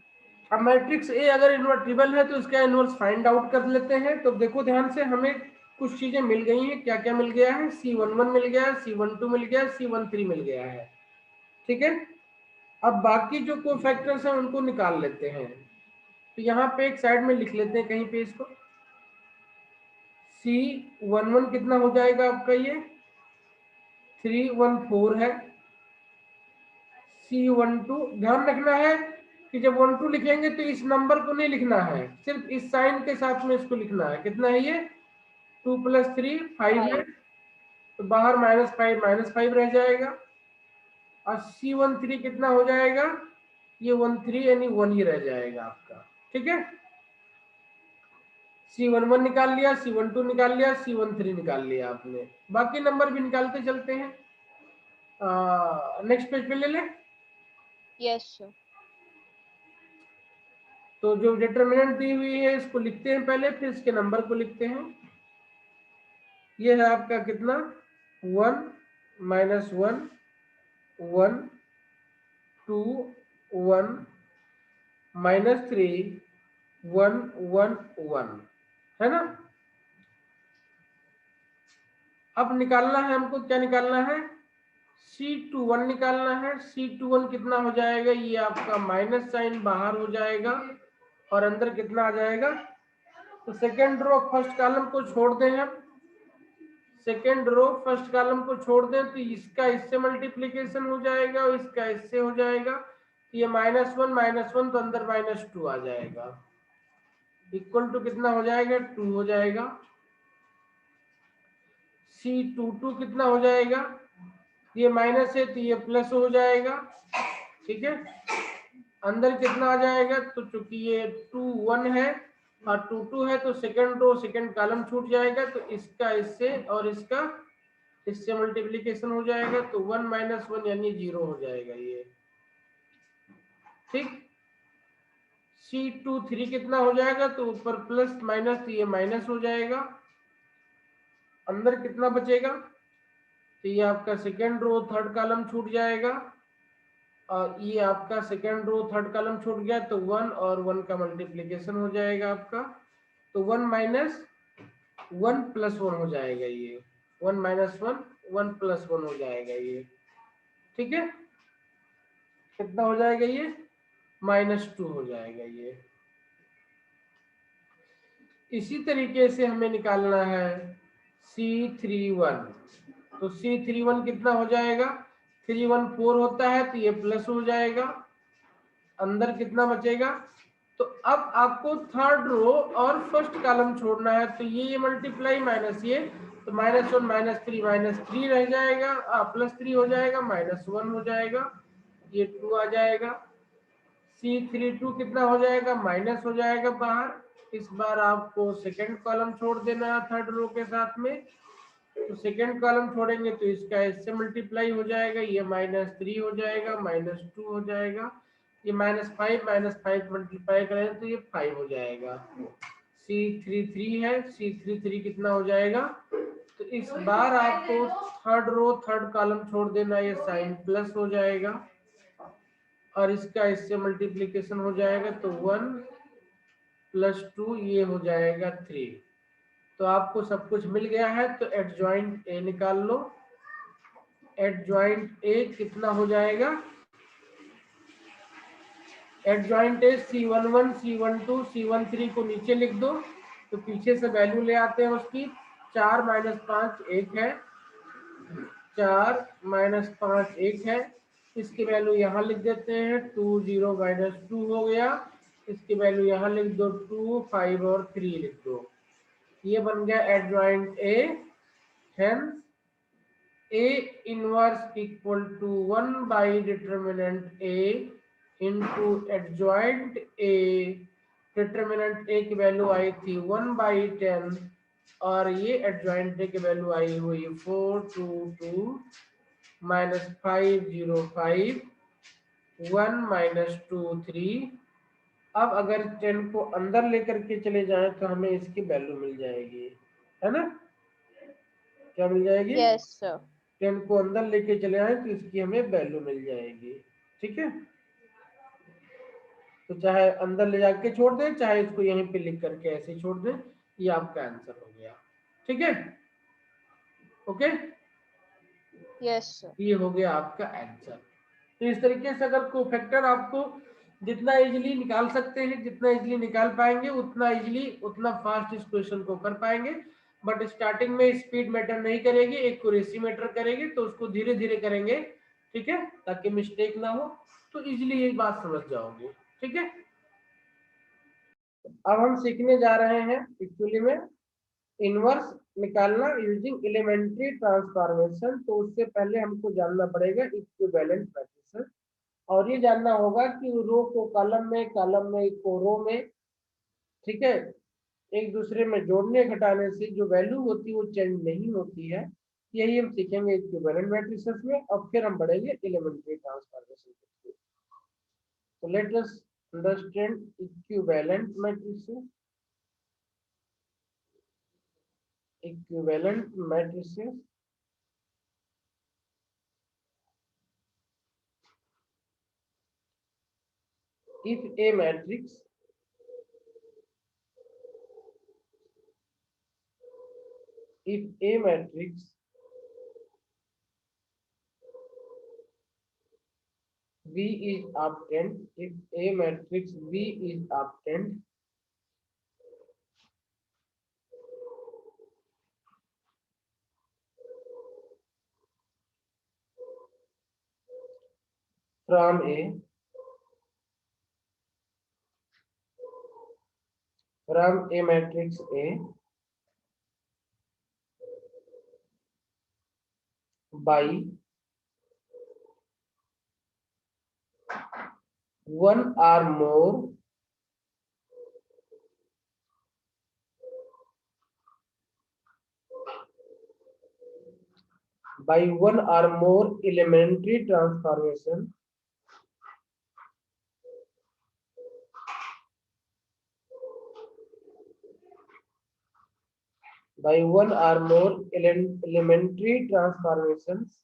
अब मैट्रिक्स ए अगर इन्वर्टिबल है तो इसका इनवर्स फाइंड आउट कर लेते हैं। तो देखो ध्यान से, हमें कुछ चीजें मिल गई हैं। क्या क्या मिल गया है? C11 मिल गया, C12 मिल गया, C13 मिल गया है। ठीक है, अब बाकी जो कोफैक्टर्स हैं उनको निकाल लेते हैं। तो यहाँ पे एक साइड में लिख लेते हैं कहीं पे इसको। C11 कितना हो जाएगा आपका? ये 314 है। C12 ध्यान रखना है कि जब 12 लिखेंगे तो इस नंबर को नहीं लिखना है, सिर्फ इस साइन के साथ में इसको लिखना है। कितना है ये? 2 + 3 5 है, तो बाहर -5 रह जाएगा। और C13 कितना हो जाएगा? ये 13 यानी 1 ही रह जाएगा आपका। ठीक है, C11 निकाल लिया, C12 निकाल लिया, C13 निकाल लिया आपने। बाकी नंबर भी निकालते चलते हैं। नेक्स्ट पेज पे ले लें। Yes, sir. तो जो डिटरमिनेंट दी हुई है इसको लिखते हैं पहले, फिर इसके नंबर को लिखते हैं। ये है आपका कितना? 1 - 1 1 2 1 -3 1 1 1, है ना। अब निकालना है हमको, क्या निकालना है? C21 निकालना है। C21 कितना हो जाएगा? ये आपका माइनस साइन बाहर हो जाएगा और अंदर कितना आ जाएगा? तो सेकेंड रो फर्स्ट कॉलम को छोड़ दें हम, सेकेंड रो फर्स्ट कॉलम को छोड़ दें तो इसका इससे मल्टीप्लीकेशन हो जाएगा और इसका इससे हो जाएगा। तो ये -1 तो अंदर -2 आ जाएगा, इक्वल टू कितना हो जाएगा? 2 हो जाएगा। C22 कितना हो जाएगा? ये माइनस है तो ये प्लस हो जाएगा। ठीक है, अंदर कितना आ जाएगा? तो चूंकि ये 2 1 है और 2 2 है तो सेकंड रो सेकंड कॉलम छूट जाएगा, तो इसका इससे और इसका इससे मल्टीप्लिकेशन हो जाएगा, तो 1 - 1 यानी 0 हो जाएगा ये। ठीक, C23 कितना हो जाएगा? तो ऊपर प्लस माइनस तो ये माइनस हो जाएगा, अंदर कितना बचेगा? तो ये आपका सेकेंड रो थर्ड कॉलम छूट जाएगा और ये आपका सेकेंड रो थर्ड कॉलम छूट गया, तो 1 और 1 का मल्टीप्लीकेशन हो जाएगा आपका, तो 1 माइनस 1 प्लस 1 हो जाएगा ये, 1 माइनस 1 1 प्लस 1 हो जाएगा ये, ठीक है। कितना हो जाएगा ये, -2 हो जाएगा ये। इसी तरीके से हमें निकालना है C31, तो C31 कितना हो जाएगा, 314 होता है, तो ये प्लस हो जाएगा, अंदर कितना बचेगा। तो अब आपको थर्ड रो और फर्स्ट कॉलम छोड़ना है, तो ये मल्टीप्लाई माइनस ये, तो -1 -3 रह जाएगा, +3 हो जाएगा, -1 हो जाएगा, ये 2 आ जाएगा। C32 कितना हो जाएगा, माइनस हो जाएगा बाहर। इस बार आपको सेकंड कॉलम छोड़ देना है थर्ड रो के साथ में, तो सेकंड कॉलम छोड़ेंगे तो इसका इससे मल्टीप्लाई हो जाएगा, ये -3 हो जाएगा, -2 हो जाएगा, ये -5 मल्टीप्लाई करें तो ये 5 हो जाएगा। C33 है, C33 कितना हो जाएगा, तो इस बार आपको थर्ड रो थर्ड कॉलम छोड़ देना, ये साइन प्लस हो जाएगा और इसका इससे मल्टीप्लिकेशन हो जाएगा, तो 1 + 2 ये हो जाएगा 3। तो आपको सब कुछ मिल गया है, तो एडजॉइंट ए निकाल लो। एडजॉइंट ए कितना हो जाएगा, adjoint A C11 C12 C13 को नीचे लिख दो, तो पीछे से वैल्यू ले आते हैं उसकी। 4 - 5 1 है, 4 - 5 1 है, इसकी वैल्यू यहाँ लिख देते हैं, 2 0 -2 हो गया, इसकी वैल्यू यहाँ लिख दो, 2 5 और 3 लिख दो, ये बन गया adjoint A. Hence A inverse equal to 1 by determinant A into adjoint A। Determinant A की वैल्यू आई थी 1/10 और ये एडजॉइंट A की वैल्यू आई हुई 422 -505 1 - 2 3। अब अगर 10 को अंदर लेकर के चले जाएं तो हमें इसकी वैल्यू मिल जाएगी, है ना, क्या मिल जाएगी, यस सर। 10 को अंदर लेके चले आए तो इसकी हमें वैल्यू मिल जाएगी, ठीक है। तो चाहे अंदर ले जाके छोड़ दें, चाहे इसको यहीं पे लिख करके ऐसे ही छोड़ दें, ये आपका आंसर हो गया, ठीक है, ओके। Yes sir. ये हो गया आपका आंसर। तो इस तरीके से अगर को फैक्टर आपको जितना इजीली निकाल सकते हैं, जितना इजीली निकाल पाएंगे उतना इजीली उतना फास्ट इस क्वेश्चन को कर पाएंगे। बट स्टार्टिंग में स्पीड मैटर नहीं करेगी, एक्यूरेसी मैटर करेगी, तो उसको धीरे धीरे करेंगे, ठीक है, ताकि मिस्टेक ना हो, तो इजीली ये बात समझ जाओगे, ठीक है। अब हम सीखने जा रहे हैं एक्चुअली में इनवर्स निकालना यूजिंग एलिमेंट्री ट्रांसफॉर्मेशन। तो उससे पहले हमको जानना पड़ेगा इक्विवेलेंट मैट्रिसेस, और ये जानना होगा कि रो को कॉलम में को रो में, ठीक है, एक दूसरे में जोड़ने घटाने से जो वैल्यू होती है वो चेंज नहीं होती है। यही हम सीखेंगे इक्विवेलेंट मैट्रिसेस में, और फिर हम बढ़ेंगे एलिमेंट्री ट्रांसफॉर्मेशन के थ्रू। तो let us understand equivalent matrices. Equivalent matrices, if a matrix V is obtained, if a matrix V is obtained from a matrix A by one or more elementary transformation by one or more elementary transformations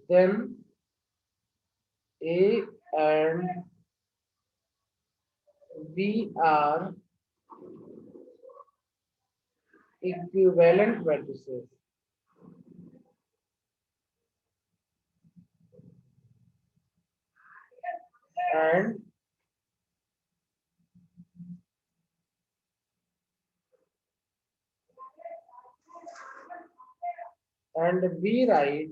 then A and B are equivalent matrices. And B write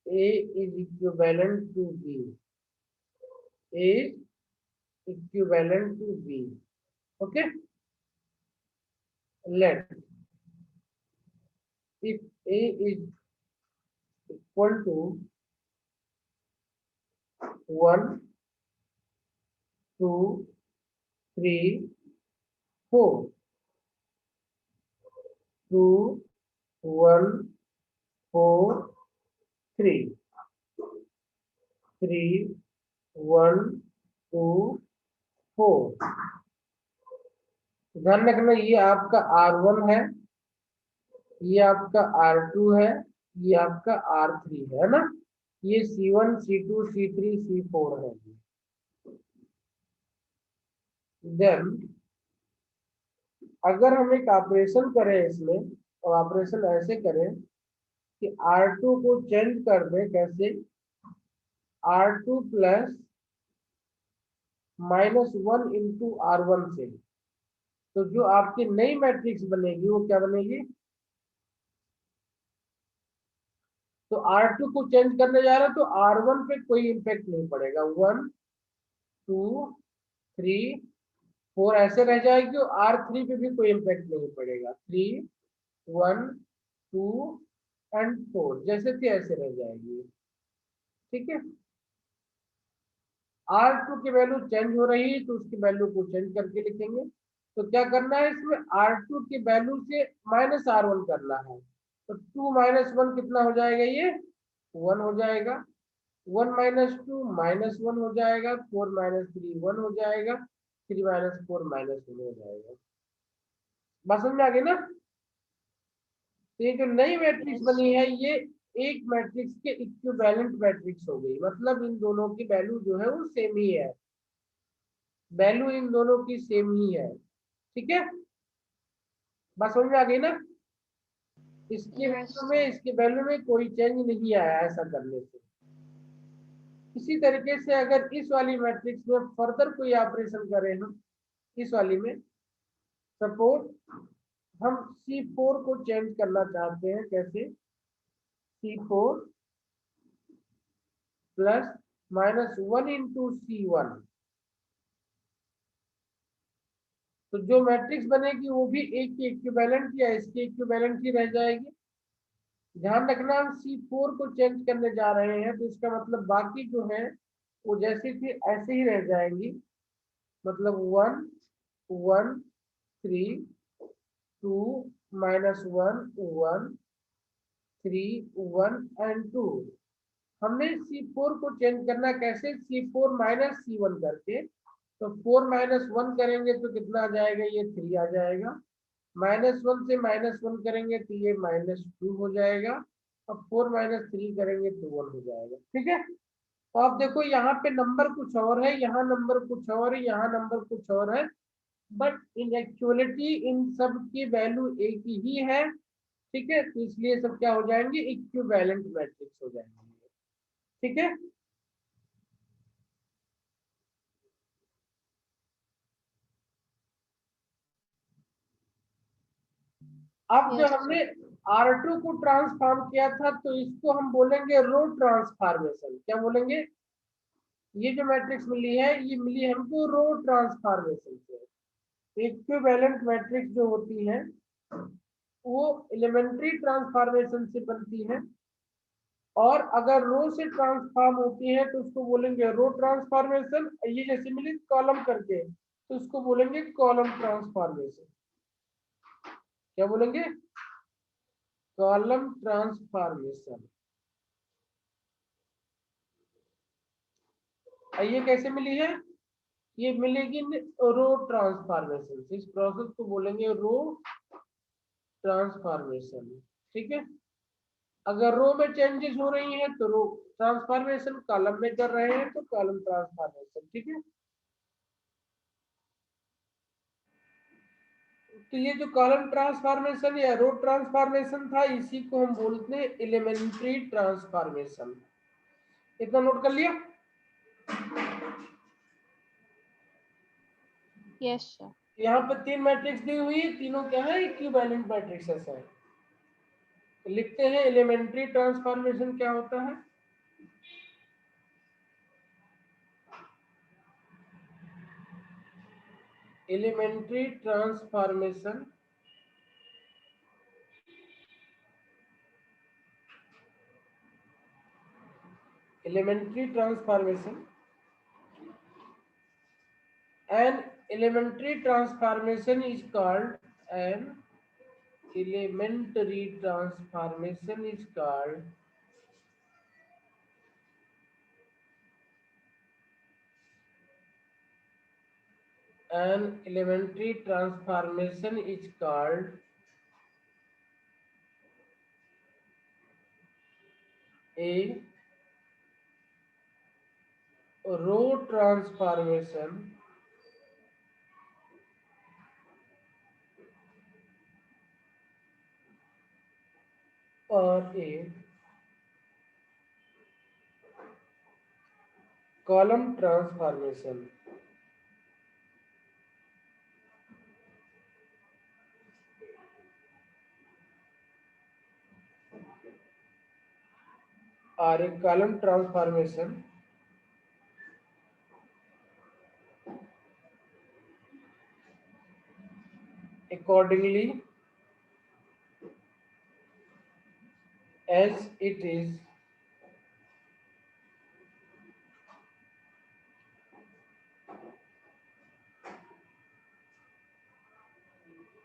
A is equivalent to B. A is equivalent to B. Okay. Let if A is equal to 1, 2, 3, 4. 2, 1, 4, 3. 3, 1, 2, 4. ध्यान रखना ये आपका R1 है, ये आपका R2 है, ये आपका R3 है ना। ये C1, C2, C3, C4 है। देन अगर हम एक ऑपरेशन करें इसमें, और ऑपरेशन ऐसे करें कि R2 को चेंज कर दें, कैसे? R2 प्लस -1 इंटू R1 से, तो जो आपकी नई मैट्रिक्स बनेगी वो क्या बनेगी? तो R2 को चेंज करने जा रहा है तो R1 पे कोई इम्पेक्ट नहीं पड़ेगा। 1, 2, 3, 4 ऐसे रह जाएगी और R3 पे भी कोई इम्पेक्ट नहीं पड़ेगा। 3, 1, 2 एंड 4 जैसे थे ऐसे रह जाएगी। ठीक है। R2 की वैल्यू चेंज हो रही है तो उसकी वैल्यू को चेंज करके लिखेंगे। तो क्या करना है इसमें? R2 की वैल्यू से -R1 करना है। तो 2 - 1 कितना हो जाएगा? ये 1 हो जाएगा। 1 - 2 -1 हो जाएगा। 4 - 3 1 हो जाएगा। 3 - 4 -1 हो जाएगा। बात समझ में आ गई ना? तो ये जो नई मैट्रिक्स बनी है ये एक मैट्रिक्स के इक्विवेलेंट मैट्रिक्स हो गई, मतलब इन दोनों की वैल्यू जो है वो सेम ही है। वैल्यू इन दोनों की सेम ही है। ठीक है। बात समझ में आ गई ना? इसके वैल्यू में इसके वैल्यू में कोई चेंज नहीं आया ऐसा करने से। इसी तरीके से अगर इस वाली मैट्रिक्स में फर्दर कोई ऑपरेशन करें हम, इस वाली में सपोज हम C4 को चेंज करना चाहते हैं, कैसे? C4 प्लस -1 इंटू C1, तो जो मैट्रिक्स बनेगी वो भी एक की इक्विवेलेंट या इसके इक्विवेलेंट ही रह जाएगी। ध्यान रखना हम C4 को चेंज करने जा रहे हैं तो इसका मतलब बाकी जो है वो जैसी थी ऐसे ही रह जाएंगी। मतलब 1, 1, 3, 2, -1, 1, 3, 1 एंड 2। हमने C4 को चेंज करना कैसे? C4 - C1 करके। तो 4 - 1 करेंगे तो कितना आ जाएगा? ये 3 आ जाएगा। -1 से -1 करेंगे तो ये -2 हो जाएगा। अब 4 - 3 करेंगे तो 1 हो जाएगा। ठीक है। तो आप देखो यहाँ पे नंबर कुछ और है, यहाँ नंबर कुछ और है, यहाँ नंबर कुछ और है, बट इन एक्चुअलिटी इन सब की वैल्यू एक ही है। ठीक है। तो इसलिए सब क्या हो जाएंगे? इक्विवेलेंट मैट्रिक्स हो जाएंगे। ठीक है। अब जब यस हमने R2 को ट्रांसफॉर्म किया था तो इसको हम बोलेंगे रो ट्रांसफॉर्मेशन। क्या बोलेंगे? ये जो मैट्रिक्स मिली है ये मिली हमको रो ट्रांसफॉर्मेशन से। इक्विवेलेंट मैट्रिक्स जो होती है वो एलिमेंट्री ट्रांसफॉर्मेशन से बनती है, और अगर रो से ट्रांसफॉर्म होती है तो उसको बोलेंगे रो ट्रांसफॉर्मेशन। ये जैसे मिली कॉलम करके तो उसको बोलेंगे कॉलम ट्रांसफॉर्मेशन। क्या बोलेंगे? Column transformation. ये कैसे मिली है? ये मिलेगी रो ट्रांसफॉर्मेशन। इस प्रोसेस को बोलेंगे रो ट्रांसफॉर्मेशन। ठीक है। अगर रो में चेंजेस हो रही हैं तो रो ट्रांसफॉर्मेशन, कॉलम में कर रहे हैं तो कॉलम ट्रांसफॉर्मेशन। ठीक है, तो ये जो कॉलम ट्रांसफॉर्मेशन या रो ट्रांसफॉर्मेशन था, इसी को हम बोलते हैं एलिमेंट्री ट्रांसफॉर्मेशन। इतना नोट कर लिया? Yes sir. यहाँ पे 3 मैट्रिक्स दी हुई है, तीनों क्या है, इक्विवेलेंट मैट्रिक्सेस है। तो लिखते हैं एलिमेंट्री ट्रांसफॉर्मेशन क्या होता है। Elementary transformation elementary transformation an elementary transformation is called an elementary transformation is called an elementary transformation is called a row transformation or a column transformation. Or a column transformation accordingly as it is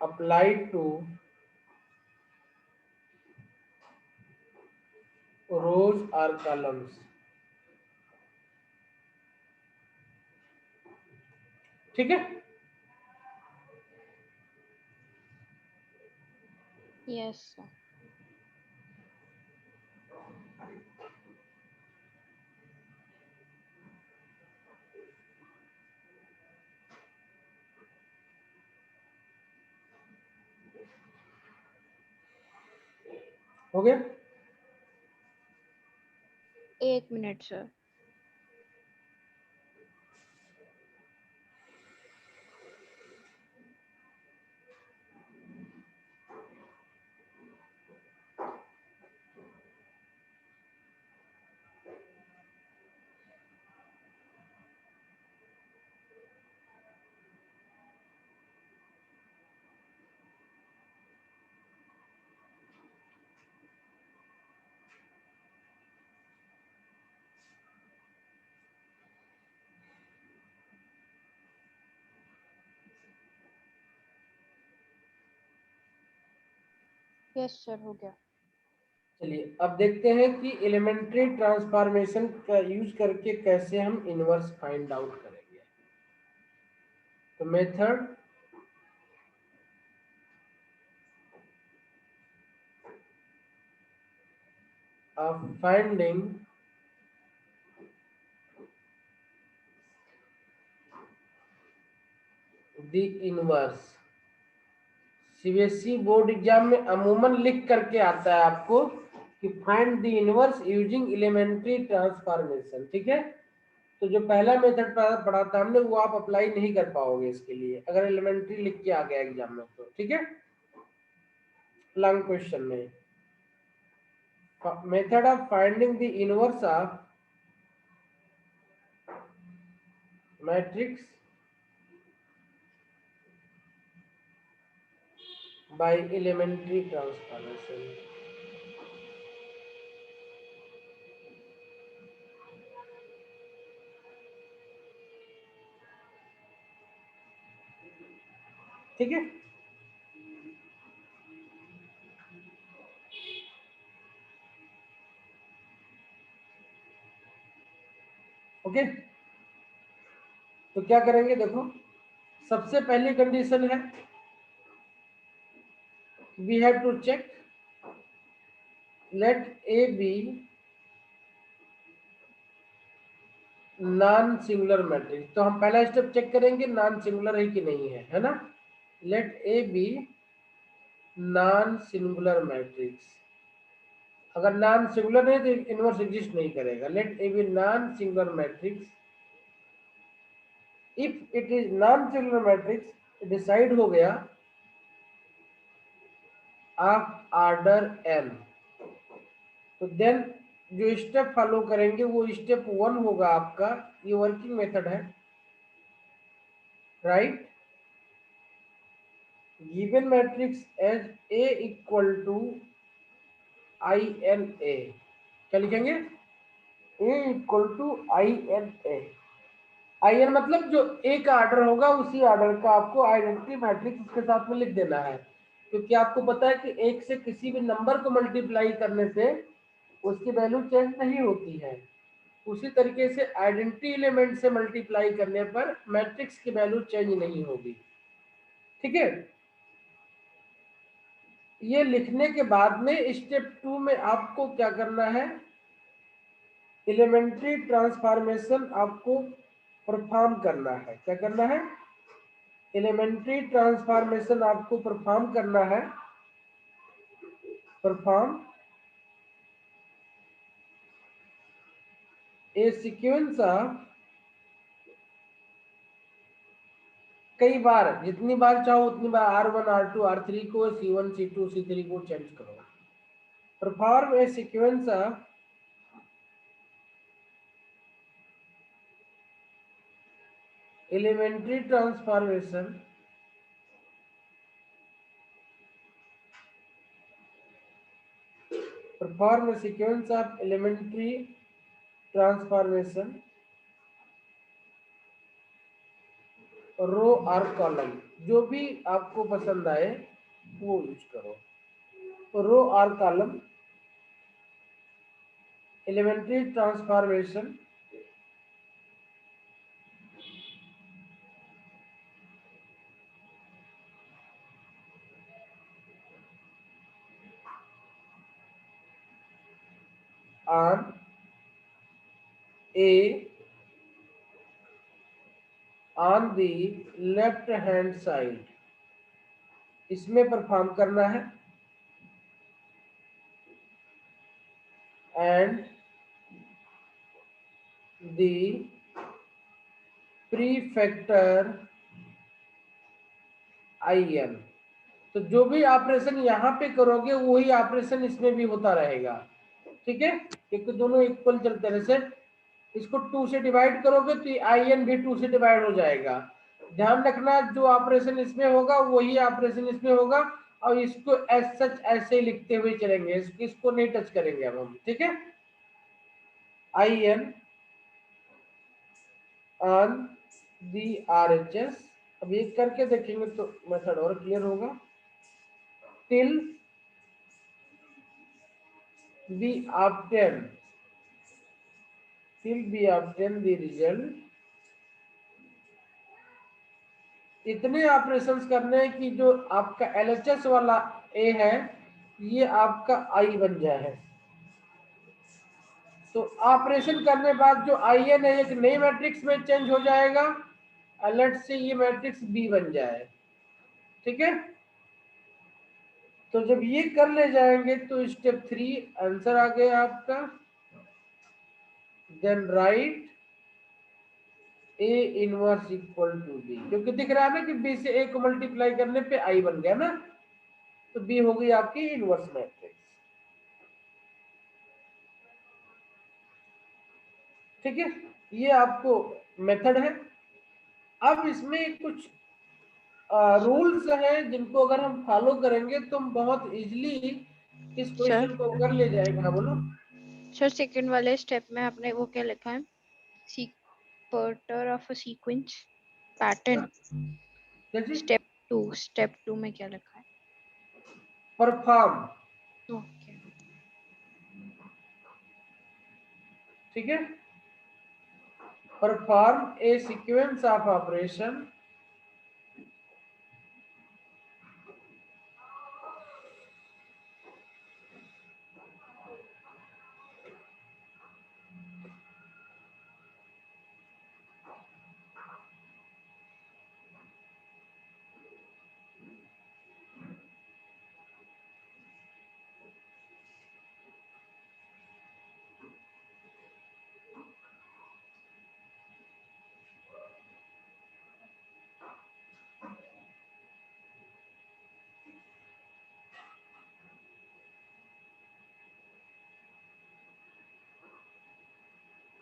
applied to rows or columns. ठीक है, यस सर। हो गया? 1 मिनट सर। यस सर, हो गया। चलिए अब देखते हैं कि एलिमेंट्री ट्रांसफॉर्मेशन का यूज करके कैसे हम इनवर्स फाइंड आउट करेंगे। तो method of finding the inverse, CBSE board exam में अमूमन लिख करके आता है आपको कि find the inverse using elementary transformation. ठीक है, तो जो पहला मेथड पढ़ा था हमने वो आप अप्लाई नहीं कर पाओगे इसके लिए अगर एलिमेंट्री लिख के आ गया एग्जाम में तो। ठीक है, लॉन्ग क्वेश्चन में method of finding the inverse of matrix by elementary transformation। ठीक है, ओके। तो क्या करेंगे, देखो सबसे पहली कंडीशन है we have to check let A be non singular matrix. तो हम पहला स्टेप चेक करेंगे नॉन सिंगुलर है कि नहीं है ना। Let A be non singular matrix. अगर नॉन सिंगुलर है तो इनवर्स एग्जिस्ट नहीं करेगा। Let A be non singular matrix. If it is non singular matrix, decide हो गया ऑफ ऑर्डर n, तो देन जो स्टेप फॉलो करेंगे वो स्टेप 1 होगा आपका। ये वर्किंग मेथड है, right. Given matrix as A equal to INA, क्या लिखेंगे? A equal to INA। IN मतलब जो A का ऑर्डर होगा उसी ऑर्डर का आपको आइडेंटिटी मैट्रिक्स इसके साथ में लिख देना है, क्योंकि आपको पता है कि एक से किसी भी नंबर को मल्टीप्लाई करने से उसकी वैल्यू चेंज नहीं होती है। उसी तरीके से आइडेंटिटी एलिमेंट से मल्टीप्लाई करने पर मैट्रिक्स की वैल्यू चेंज नहीं होगी। ठीक है। ये लिखने के बाद में स्टेप 2 में आपको क्या करना है, एलिमेंट्री ट्रांसफॉर्मेशन आपको परफॉर्म करना है। क्या करना है? एलिमेंट्री ट्रांसफॉर्मेशन आपको परफॉर्म करना है। परफॉर्म ए सीक्वेंस ऑफ, कई बार जितनी बार चाहो उतनी बार R1 R2 R3 को C1 C2 C3 को चेंज करो। Perform a sequence of elementary transformation perform a sequence of elementary transformation row और कॉलम, जो भी आपको पसंद आए वो यूज करो। रो और column elementary transformation on A on the left hand side, इसमें परफॉर्म करना है। एंड दी प्रीफैक्टर IN, तो जो भी ऑपरेशन यहाँ पे करोगे वही ऑपरेशन इसमें भी होता रहेगा। ठीक है, क्योंकि दोनों इक्वल चलते हैं। जैसे इसको 2 से डिवाइड करोगे तो IN भी 2 से डिवाइड हो जाएगा। ध्यान रखना जो ऑपरेशन इसमें होगा वही ऑपरेशन इसमें होगा, और इसको एज सच ऐसे ही लिखते हुए चलेंगे, इसको नहीं टच करेंगे अब हम। ठीक है, IN ऑन दी RHS। अब ये करके देखेंगे तो मेथड और क्लियर होगा। Till we obtain the result, इतने ऑपरेशंस करने हैं कि जो आपका LHS वाला A है ये आपका I बन जाए। तो ऑपरेशन करने बाद जो IN है एक नई मैट्रिक्स में चेंज हो जाएगा, अलर्ट से ये मैट्रिक्स B बन जाए। ठीक है, तो जब ये कर ले जाएंगे तो स्टेप 3 आंसर आ गया आपका। Then write A inverse equal to B, क्योंकि दिख रहा है ना कि B से A को मल्टीप्लाई करने पे I बन गया ना, तो B हो गई आपकी इनवर्स मैट्रिक्स। ठीक है, ये आपको मेथड है। अब इसमें कुछ रूल्स हैं जिनको अगर हम फॉलो करेंगे तो हम बहुत इजीली इस क्वेश्चन को कर ले जाएगा। हाँ बोलो सर। सेकंड वाले स्टेप में आपने वो क्या लिखा है? पर्टर of a sequence pattern. Step 2 में क्या लिखा है? परफॉर्म। ओके। ठीक है, perform a sequence of operation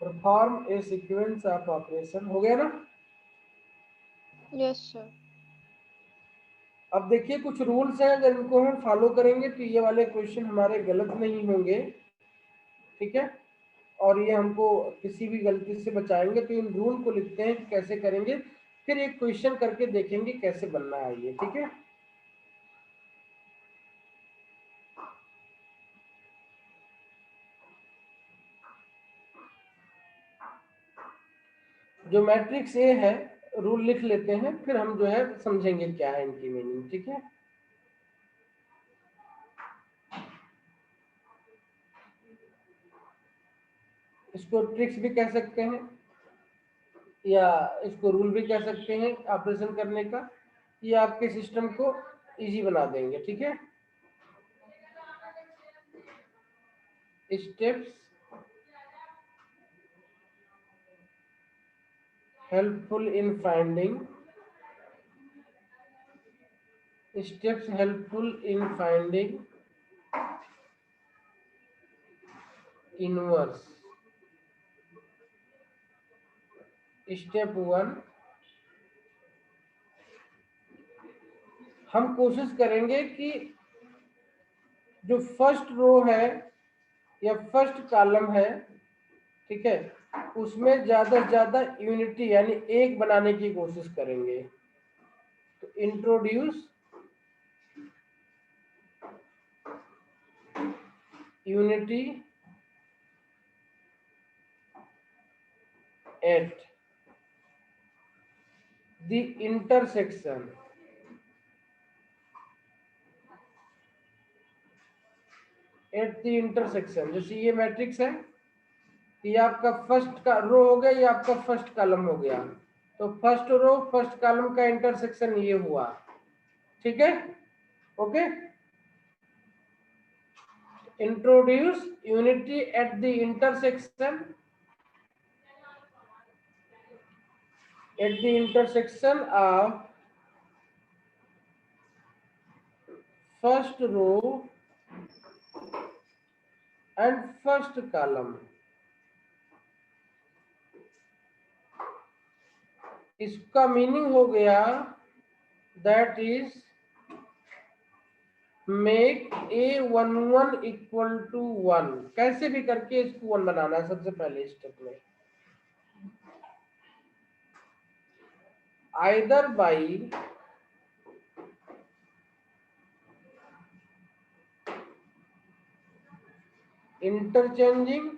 perform a sequence of operation, हो गया ना। Yes sir. अब देखिए कुछ रूल्स हैं, अगर इनको हम फॉलो करेंगे तो ये वाले क्वेश्चन हमारे गलत नहीं होंगे, ठीक है, और ये हमको किसी भी गलती से बचाएंगे। तो इन रूल को लिखते हैं कि कैसे करेंगे, फिर एक क्वेश्चन करके देखेंगे कैसे बनना है ये, ठीक है। जो मैट्रिक्स ए है, रूल लिख लेते हैं, फिर हम जो है समझेंगे क्या है इनकी मीनिंग, ठीक है। इसको ट्रिक्स भी कह सकते हैं या इसको रूल भी कह सकते हैं ऑपरेशन करने का। ये आपके सिस्टम को इजी बना देंगे, ठीक है। Steps helpful in finding steps helpful in finding inverse। Step 1, हम कोशिश करेंगे कि जो फर्स्ट रो है या फर्स्ट कॉलम है, ठीक है, उसमें ज्यादा से ज्यादा यूनिटी यानी एक बनाने की कोशिश करेंगे। तो introduce unity at the intersection जैसे ये मैट्रिक्स है, ये आपका फर्स्ट का रो हो गया, ये आपका फर्स्ट कॉलम हो गया, तो फर्स्ट रो फर्स्ट कॉलम का इंटरसेक्शन ये हुआ, ठीक है, okay. Introduce unity at the intersection of first row and first column. इसका मीनिंग हो गया that is make A11 equal to 1। कैसे भी करके इसको 1 बनाना है सबसे पहले स्टेप में, आइदर बाई इंटरचेंजिंग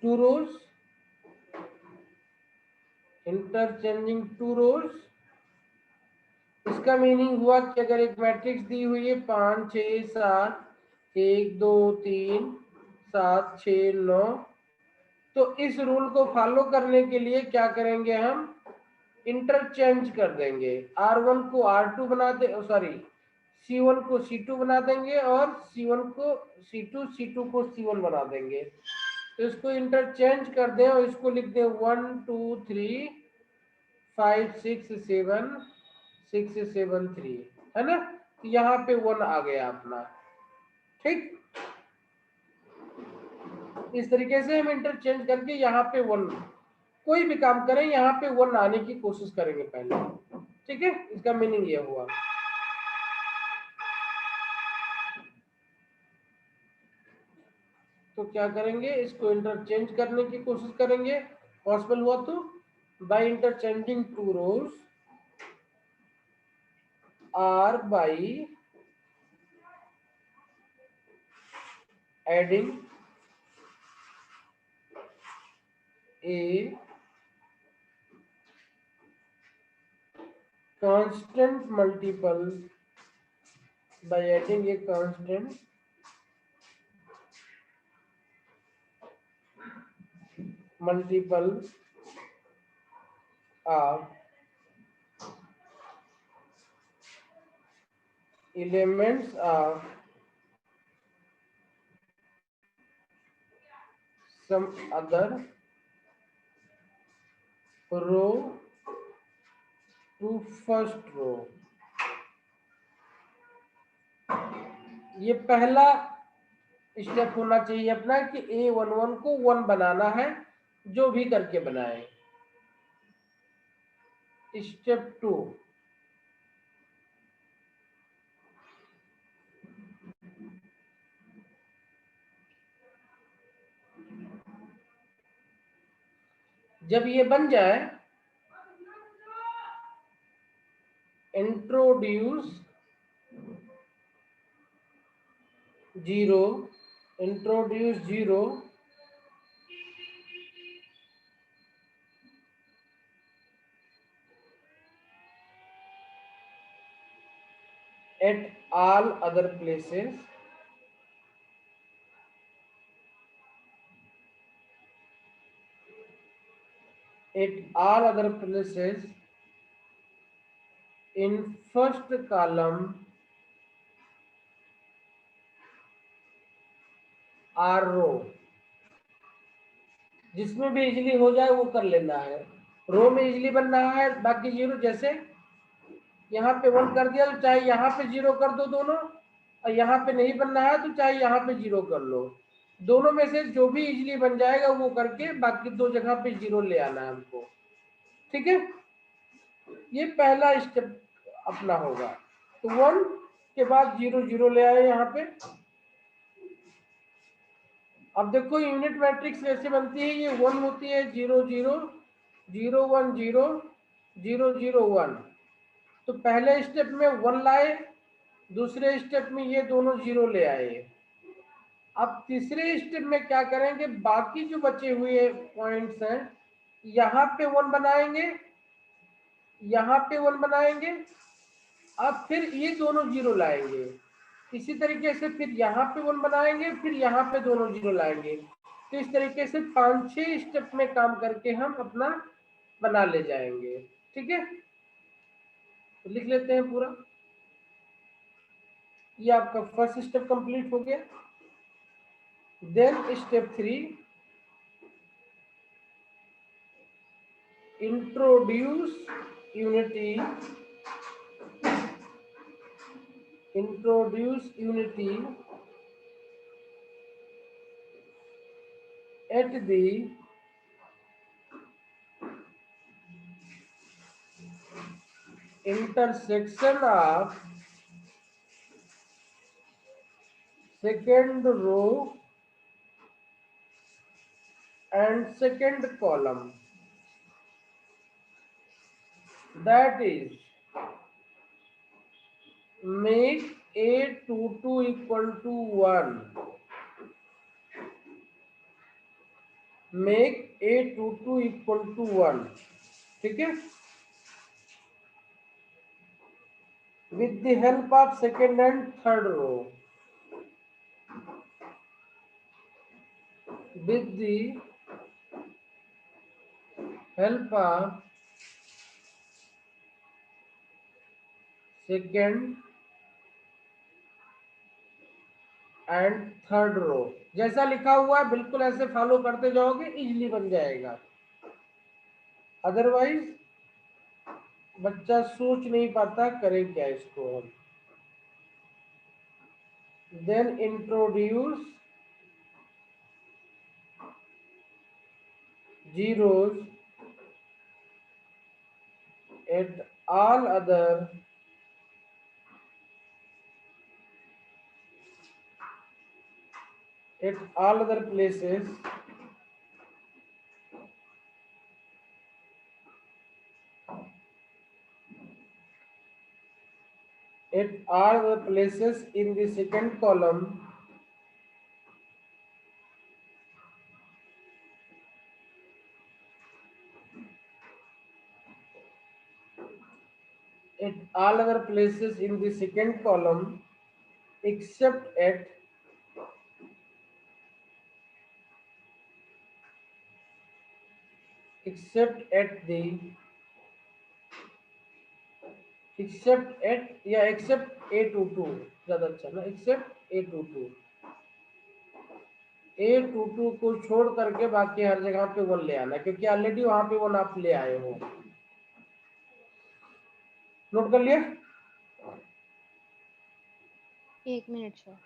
टू रोज, इसका मीनिंग हुआ कि अगर एक मैट्रिक्स दी हुई है 5 6 7 1 2 3 7 6 9, तो इस रूल को फॉलो करने के लिए क्या करेंगे, हम इंटरचेंज कर देंगे। R1 को R2 बना दे, सॉरी C1 को C2 बना देंगे और C1 को C2, C2 को C1 बना देंगे। तो इसको इंटरचेंज कर दें और इसको लिख दें 1 2 3 5 6 7 6 7 3, है ना। तो यहाँ पे 1 आ गया अपना, ठीक। इस तरीके से हम इंटरचेंज करके यहाँ पे 1, कोई भी काम करें यहाँ पे 1 आने की कोशिश करेंगे पहले, ठीक है। इसका मीनिंग ये हुआ। तो क्या करेंगे, इसको इंटरचेंज करने की कोशिश करेंगे, पॉसिबल हुआ तो बाय इंटरचेंजिंग टू रोज और by adding a constant multiple, by adding a constant multiple of elements of some other row to first row। ये पहला स्टेप होना चाहिए अपना कि A11 को 1 बनाना है, जो भी करके बनाए। स्टेप 2, जब ये बन जाए, introduce 0, introduce 0 at all other places, at all other places in first column or row, जिसमें भी इजीली हो जाए वो कर लेना है। रो में इजीली बन रहा है, बाकी 0, जैसे यहाँ पे 1 कर दिया तो चाहे यहाँ पे 0 कर दो दोनों, और यहाँ पे नहीं बनना है तो चाहे यहाँ पे 0 कर लो। दोनों में से जो भी इजीली बन जाएगा वो करके बाकी 2 जगह पे 0 ले आना है हमको। ठीक है, ये पहला स्टेप अपना होगा। तो 1 के बाद 0 0 ले आए यहाँ पे। अब देखो यूनिट मैट्रिक्स कैसे बनती है, ये 1 होती है, 0 0 0 1 0 0 0 1। तो पहले स्टेप में 1 लाए, दूसरे स्टेप में ये दोनों 0 ले आए। अब तीसरे स्टेप में क्या करेंगे, बाकी जो बचे हुए पॉइंट्स हैं यहाँ पे 1 बनाएंगे, यहाँ पे 1 बनाएंगे, अब फिर ये दोनों 0 लाएंगे। इसी तरीके से फिर यहाँ पे 1 बनाएंगे, फिर यहाँ पे दोनों 0 लाएंगे। तो इस तरीके से 5-6 स्टेप में काम करके हम अपना बना ले जाएंगे। ठीक है, तो लिख लेते हैं पूरा। ये आपका फर्स्ट स्टेप कंप्लीट हो गया। Then step 3, introduce unity, introduce unity at the intersection of second row and second column, that is, make A22 equal to 1, make A22 equal to 1। ठीक है, with the help of second and third row, with the help of second and third row, जैसा लिखा हुआ है बिल्कुल ऐसे फॉलो करते जाओगे, इजीली बन जाएगा। अदरवाइज बच्चा सोच नहीं पाता करे क्या इसको हम। Then introduce zeros at all other places in the second column at all other places in the second column except at the except A22, ज्यादा अच्छा ना, except A22, A22 को छोड़ करके बाकी हर जगह पे 1 ले आना, क्योंकि ऑलरेडी वहां पे 1 आप ले आए हो। नोट कर लिया? 1 मिनट सर।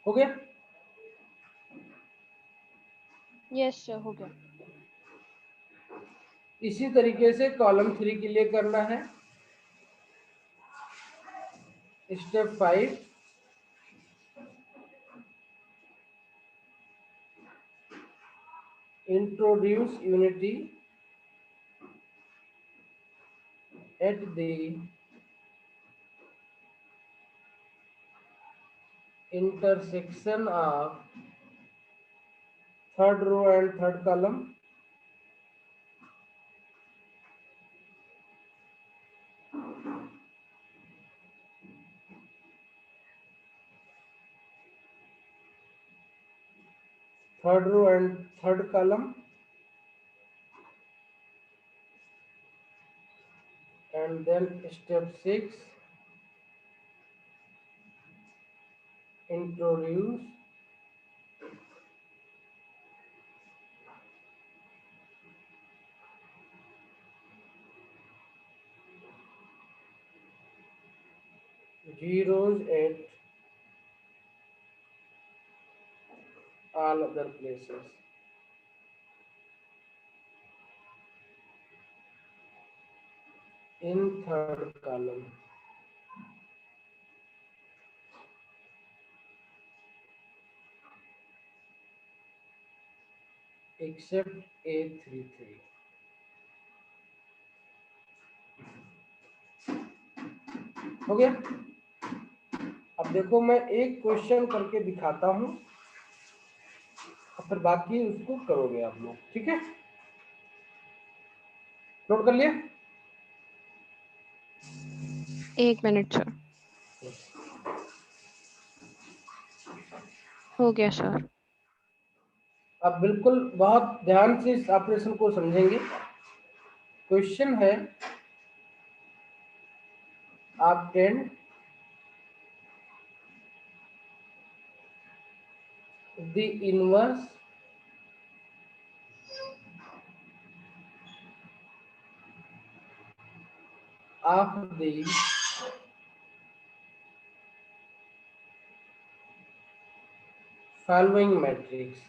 हो गया? यस सर, हो गया। इसी तरीके से कॉलम 3 के लिए करना है। Step 5, introduce unity at the intersection of third row and third column. Third row and third column, and then step 6, introduce zeros at all other places. In third column. Except A33. हो गया? अब देखो मैं एक क्वेश्चन करके दिखाता हूं और फिर बाकी उसको करोगे आप लोग, ठीक है? नोट कर लिया? 1 मिनट सर। हो गया सर। अब बिल्कुल बहुत ध्यान से इस ऑपरेशन को समझेंगे। क्वेश्चन है, obtain the inverse of the following matrix.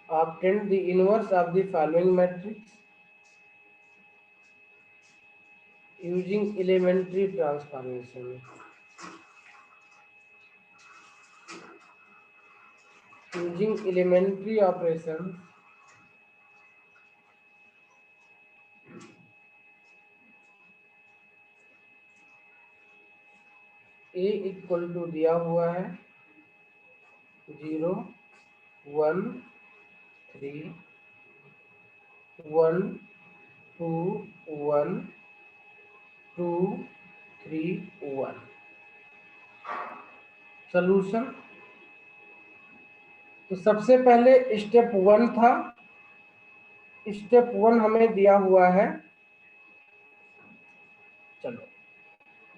Obtain the inverse of the following matrix using elementary transformation. Using elementary operations, A equal to दिया हुआ है 0 1 3 1 2 1 2 3 1। सॉल्यूशन, तो सबसे पहले स्टेप 1 था, स्टेप 1 हमें दिया हुआ है। चलो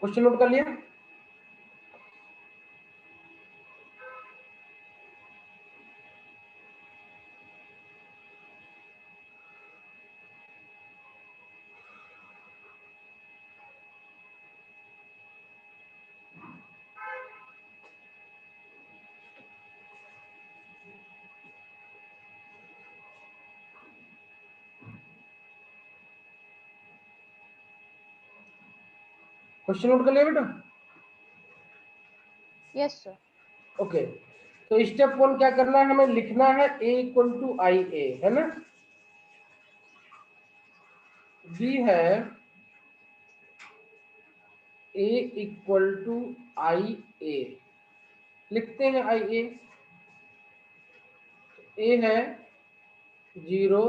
क्वेश्चन नोट कर लिया? क्वेश्चन नोट कर लिया बेटा? Yes sir. ओके, तो स्टेप 1 क्या करना है, हमें लिखना है A इक्वल टू आई ए, है ना? B है A इक्वल टू आई ए, लिखते हैं आई ए। A है 0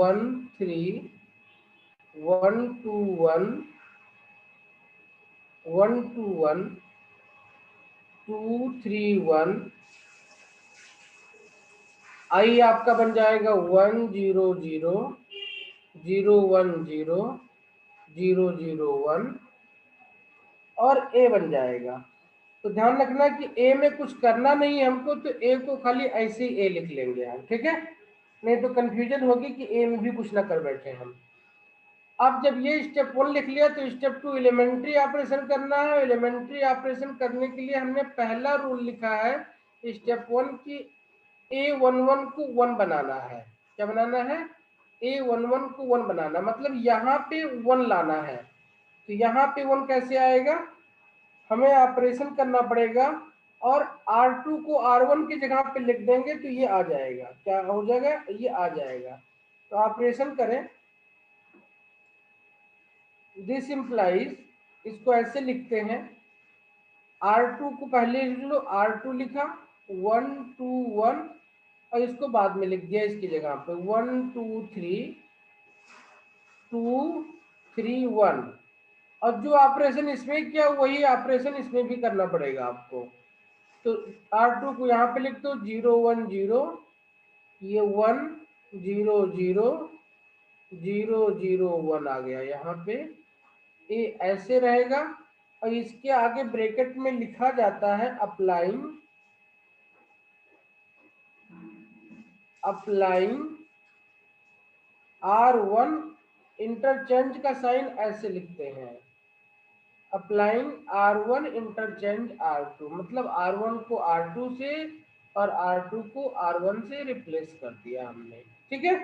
1 3 1 2 1 1 2 1 2 3 1। आई आपका बन जाएगा 1 0 0 0 1 0 0 0 1 और A बन जाएगा। तो ध्यान रखना कि A में कुछ करना नहीं है हमको, तो A को खाली ऐसे ही A लिख लेंगे हम, ठीक है? नहीं तो कंफ्यूजन होगी कि A में भी कुछ ना कर बैठे हम। अब जब ये स्टेप 1 लिख लिया तो स्टेप 2 एलिमेंट्री ऑपरेशन करना है। एलिमेंट्री ऑपरेशन करने के लिए हमने पहला रूल लिखा है स्टेप 1 की A11 को 1 बनाना है। क्या बनाना है? A11 को 1 बनाना, मतलब यहाँ पे 1 लाना है। तो यहाँ पे 1 कैसे आएगा? हमें ऑपरेशन करना पड़ेगा और R2 को R1 की जगह पे लिख देंगे तो ये आ जाएगा। क्या हो जाएगा? ये आ जाएगा। तो ऑपरेशन करें, दिस इम्प्लाइज, इसको ऐसे लिखते हैं, R2 को पहले लिख लो, R2 लिखा 1 2 1 और इसको बाद में लिख दिया इसकी जगह पे 1 2 3 2 3 1। और जो ऑपरेशन इसमें किया वही ऑपरेशन इसमें भी करना पड़ेगा आपको। तो R2 को यहाँ पे लिख दो 0 1 0, ये 1 0 0 0 0 1 आ गया यहाँ पे। ये ऐसे रहेगा और इसके आगे ब्रैकेट में लिखा जाता है अप्लाइंग R1, इंटरचेंज का साइन ऐसे लिखते हैं, अप्लाइंग R1 इंटरचेंज R2, मतलब R1 को R2 से और R2 को R1 से रिप्लेस कर दिया हमने। ठीक है,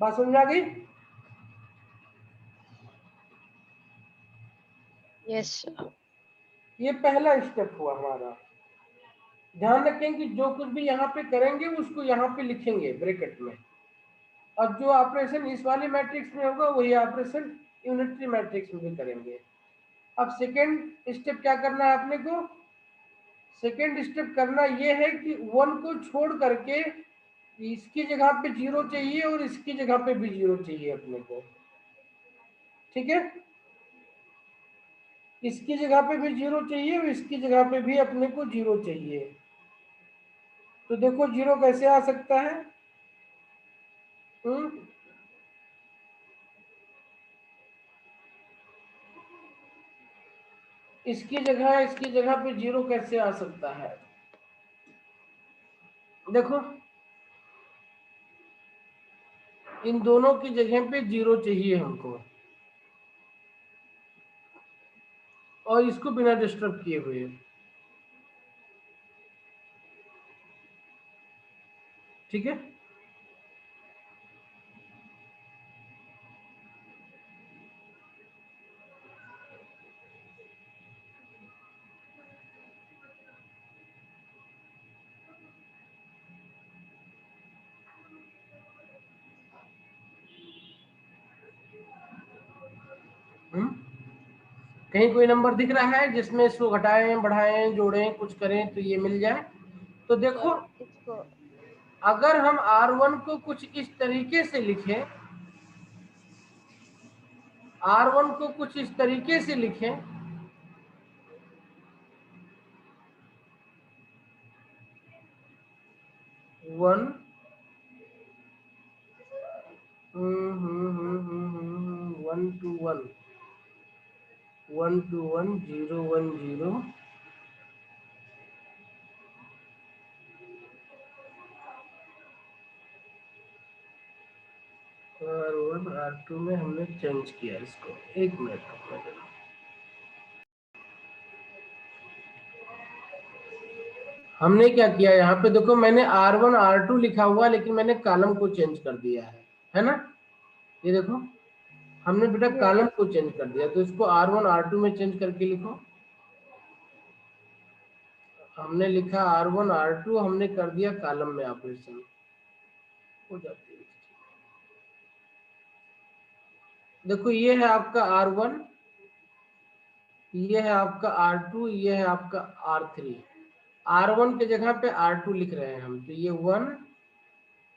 बात समझ आ गई? Yes sir. ये पहला स्टेप हुआ हमारा। ध्यान रखें कि जो कुछ भी यहाँ पे करेंगे उसको यहाँ पे लिखेंगे ब्रैकेट में, और जो ऑपरेशन इस वाले मैट्रिक्स में होगा वही ऑपरेशन यूनिटरी मैट्रिक्स में भी करेंगे। अब सेकेंड स्टेप क्या करना है अपने को? सेकेंड स्टेप करना ये है कि 1 को छोड़ करके इसकी जगह पे 0 चाहिए और इसकी जगह पे भी 0 चाहिए अपने को। ठीक है, इसकी जगह पे भी 0 चाहिए और इसकी जगह पे भी अपने को 0 चाहिए। तो देखो 0 कैसे आ सकता है? इसकी जगह पे 0 कैसे आ सकता है? देखो इन दोनों की जगह पे 0 चाहिए हमको, और इसको बिना डिस्टर्ब किए हुए। ठीक है, कहीं कोई नंबर दिख रहा है जिसमें इसको घटाएं बढ़ाएं जोड़ें कुछ करें तो ये मिल जाए? तो देखो इसको अगर हम R1 को कुछ इस तरीके से लिखें, R1 को कुछ इस तरीके से लिखें, वन 1 2 1 1 2 1 0 1 0 R1 R2 में हमने चेंज किया इसको। एक मिनट रुकना जरा। हमने क्या किया यहाँ पे देखो, मैंने R1 R2 लिखा हुआ लेकिन मैंने कॉलम को चेंज कर दिया है ना? ये देखो हमने बेटा कॉलम को चेंज कर दिया, तो इसको R1 R2 में चेंज करके लिखो। हमने लिखा R1 R2, हमने कर दिया कॉलम में ऑपरेशन, हो जाती है। देखो ये है आपका R1, ये है आपका R2, ये है आपका R3। R1 के जगह पे R2 लिख रहे हैं हम, तो ये 1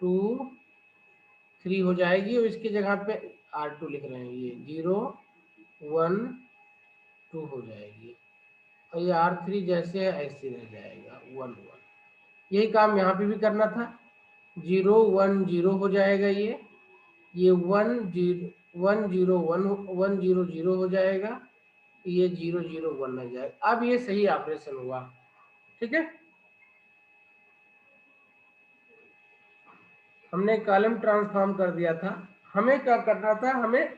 2 3 हो जाएगी, और इसकी जगह पे R2 लिख रहे हैं, ये 0 1 2 हो जाएगी, और ये R3 जैसे है ऐसे रह जाएगा 1 1। यही काम यहाँ पे भी करना था, 0 1 0 हो जाएगा, ये 1 0 1 0 1 1 0 0 हो जाएगा, ये 0 0 1 हो जाएगा। अब ये सही ऑपरेशन हुआ। ठीक है, हमने कॉलम ट्रांसफॉर्म कर दिया था, हमें क्या करना था, हमें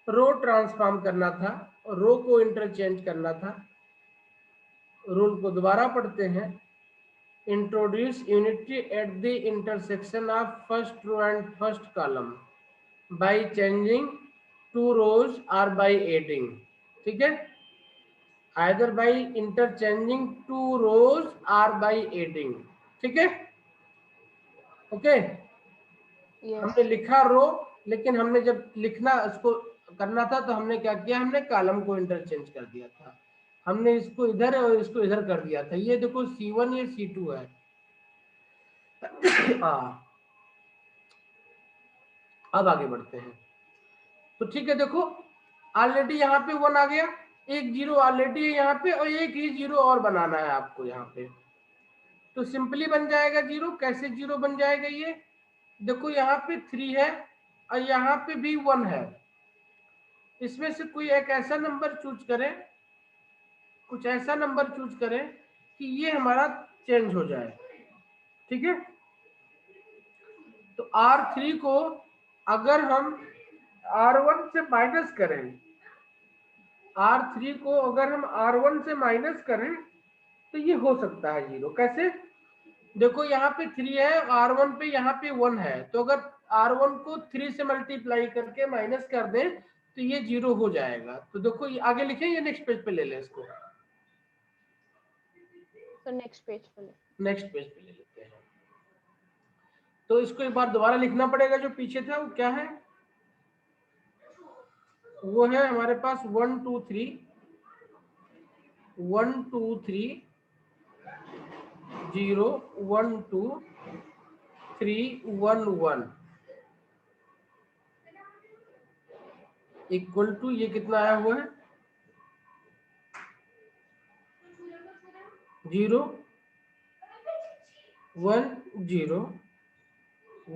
रो ट्रांसफॉर्म करना था, रो को इंटरचेंज करना था। रूल को दोबारा पढ़ते हैं। Introduce unity at the intersection of first row and first column by changing two rows और बाय एडिंग। ठीक है, either by interchanging two rows और बाय एडिंग। ठीक है, ओके। हमने यस लिखा रो, लेकिन हमने जब लिखना उसको करना था तो हमने क्या किया, हमने कॉलम को इंटरचेंज कर दिया था। हमने इसको इधर और इसको इधर कर दिया था। ये देखो C1 ये C2 है। हाँ, अब आगे बढ़ते हैं। तो ठीक है, देखो ऑलरेडी यहाँ पे 1 आ गया, एक जीरो ऑलरेडी है यहाँ पे, और एक ही जीरो और बनाना है आपको यहाँ पे। तो सिंपली बन जाएगा जीरो। कैसे जीरो बन जाएगा ये, देखो यहाँ पे 3 है और यहाँ पे भी 1 है। इसमें से कोई एक ऐसा नंबर चूज करें, कुछ ऐसा नंबर चूज करें कि ये हमारा चेंज हो जाए। ठीक है, तो R3 को अगर हम R1 से माइनस करें, R3 को अगर हम R1 से माइनस करें तो ये हो सकता है जीरो। कैसे, देखो यहाँ पे 3 है, R1 पे यहाँ पे 1 है, तो अगर R1 को 3 से मल्टीप्लाई करके माइनस कर दें तो ये जीरो हो जाएगा। तो देखो ये आगे लिखे, ये नेक्स्ट पेज पे ले लें इसको, तो नेक्स्ट पेज पे ले। नेक्स्ट पेज पे ले लेते हैं। तो इसको एक बार दोबारा लिखना पड़ेगा, जो पीछे था वो क्या है, वो है हमारे पास 1 2 3 1 2 3 0 1 2 3 1 1 इक्वल टू, ये कितना आया हुआ है 0 1 0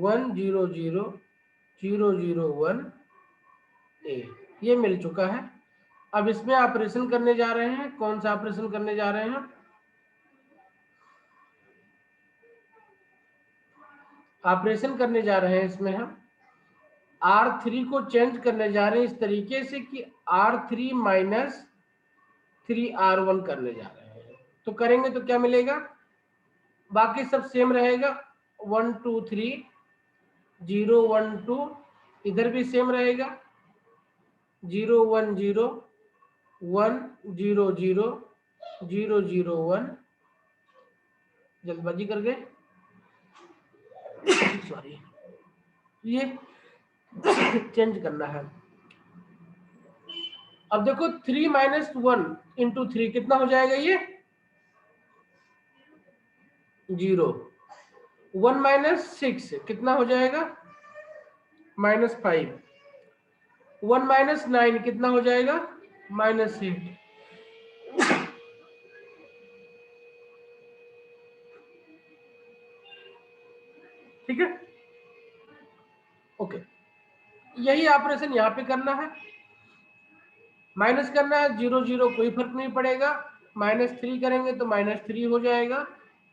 1 0 0 0 0 1 ए, ये मिल चुका है। अब इसमें ऑपरेशन करने जा रहे हैं। कौन सा ऑपरेशन करने जा रहे हैं, ऑपरेशन करने जा रहे हैं इसमें हम R3 को चेंज करने जा रहे हैं इस तरीके से कि R3 माइनस 3R1 करने जा रहे हैं। तो करेंगे तो क्या मिलेगा, बाकी सब सेम रहेगा, 1 2 3 0 1 2, इधर भी सेम रहेगा, 0 1 0 1 0 0 0 0 1। जल्दबाजी कर गए, सॉरी, ये चेंज करना है। अब देखो 3 माइनस 1 इंटू 3 कितना हो जाएगा, ये 0। 1 माइनस 6 कितना हो जाएगा, -5। 1 माइनस 9 कितना हो जाएगा, -8। ठीक है, ओके। यही ऑपरेशन यहाँ पे करना है, माइनस करना है, 0 0 कोई फर्क नहीं पड़ेगा, -3 करेंगे तो -3 हो जाएगा,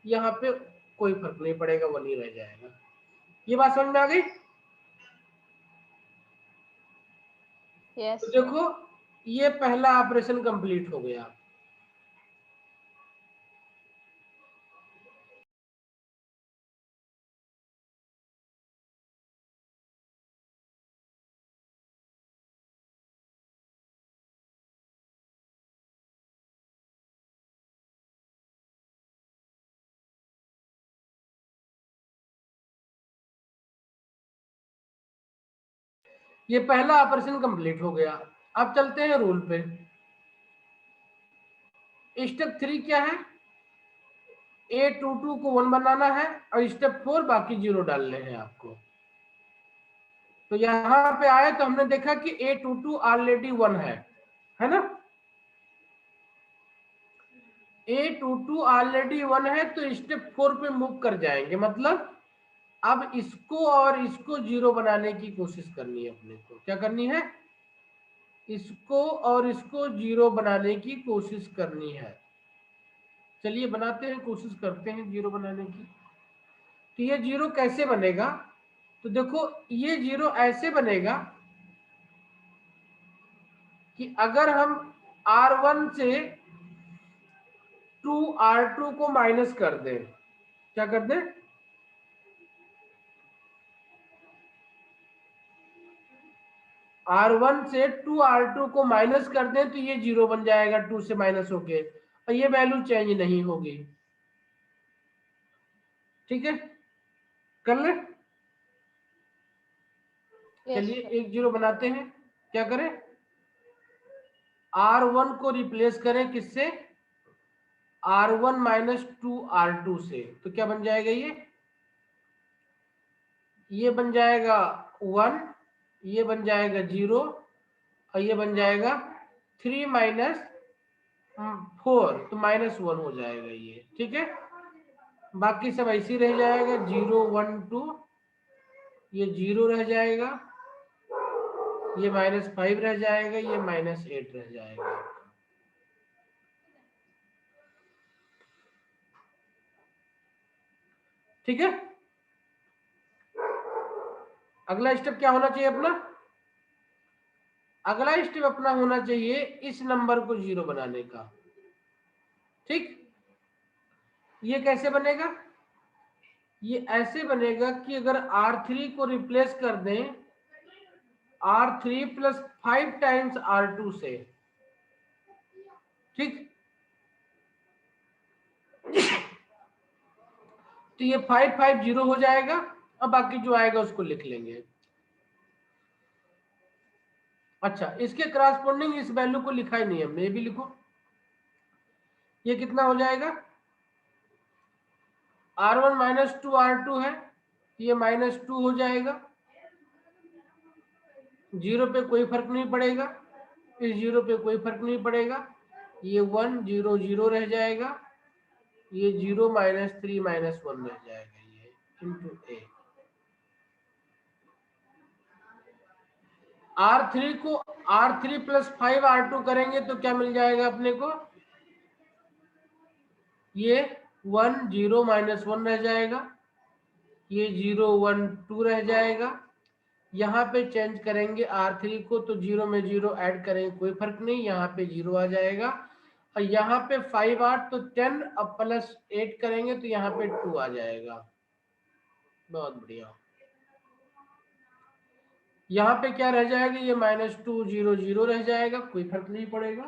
यहाँ पे कोई फर्क नहीं पड़ेगा, 1 ही रह जाएगा। ये बात समझ में आ गई। यस तो देखो ये पहला ऑपरेशन कंप्लीट हो गया। ये पहला ऑपरेशन कंप्लीट हो गया। अब चलते हैं रूल पे। स्टेप 3 क्या है, A22 को 1 बनाना है और स्टेप 4 बाकी 0 डालने हैं आपको। तो यहाँ पे आए तो हमने देखा कि A22 ऑलरेडी 1 है ना, A22 ऑलरेडी 1 है, तो स्टेप 4 पे मूव कर जाएंगे। मतलब अब इसको और इसको 0 बनाने की कोशिश करनी है अपने को। क्या करनी है, इसको और इसको 0 बनाने की कोशिश करनी है। चलिए बनाते हैं, कोशिश करते हैं 0 बनाने की। तो ये 0 कैसे बनेगा, तो देखो ये 0 ऐसे बनेगा कि अगर हम R1 से 2R2 को माइनस कर दें, क्या कर दें, R1 से 2R2 को माइनस कर दें तो ये 0 बन जाएगा 2 से माइनस होके, और ये वैल्यू चेंज नहीं होगी। ठीक है, कर ले। चलिए एक 0 बनाते हैं। क्या करें, R1 को रिप्लेस करें किससे, R1 माइनस 2R2 से, तो क्या बन जाएगा ये बन जाएगा 1, ये बन जाएगा 0, और ये बन जाएगा 3 माइनस 4, तो -1 हो जाएगा ये। ठीक है, बाकी सब ऐसे ही रह जाएगा, 0 1 2, ये 0 रह जाएगा, ये -5 रह जाएगा, ये -8 रह जाएगा। ठीक है, अगला स्टेप क्या होना चाहिए अपना, अगला स्टेप अपना होना चाहिए इस नंबर को 0 बनाने का। ठीक, ये कैसे बनेगा, ये ऐसे बनेगा कि अगर R3 को रिप्लेस कर दें R3 + 5 टाइम्स R2 से। ठीक, तो ये 5 5 0 हो जाएगा, अब बाकी जो आएगा उसको लिख लेंगे। अच्छा, इसके क्रॉसपोंडिंग इस वैल्यू को लिखा ही नहीं हमने, ये भी लिखो। ये कितना हो जाएगा, R1 - 2R2 है, ये -2 हो जाएगा, 0 पे कोई फर्क नहीं पड़ेगा, इस 0 पे कोई फर्क नहीं पड़ेगा, ये 1 0 0 रह जाएगा, ये 0 -3 -1 रह जाएगा, ये इंटू ए। R3 को R3 + 5 R2 करेंगे तो क्या मिल जाएगा अपने को, ये 1 0 -1 रह जाएगा, ये 0 1 2 रह जाएगा। यहाँ पे चेंज करेंगे R3 को तो 0 में 0 ऐड करेंगे कोई फर्क नहीं, यहाँ पे 0 आ जाएगा, और यहाँ पे 5 8 तो 10, अब +8 करेंगे तो यहाँ पे 2 आ जाएगा। बहुत बढ़िया, यहाँ पे क्या रह जाएगा, ये -2 0 0 रह जाएगा, कोई फर्क नहीं पड़ेगा,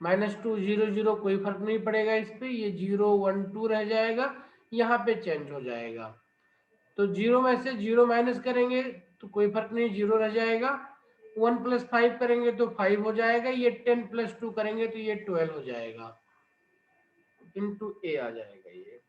-2 0 0 कोई फर्क नहीं पड़ेगा इस पे, ये 0 1 2 रह जाएगा, यहाँ पे चेंज हो जाएगा, तो 0 में से 0 माइनस करेंगे तो कोई फर्क नहीं, 0 रह जाएगा, 1 + 5 करेंगे तो 5 हो जाएगा, ये 10 + 2 करेंगे तो ये 12 हो जाएगा, इंटू ए आ जाएगा ये।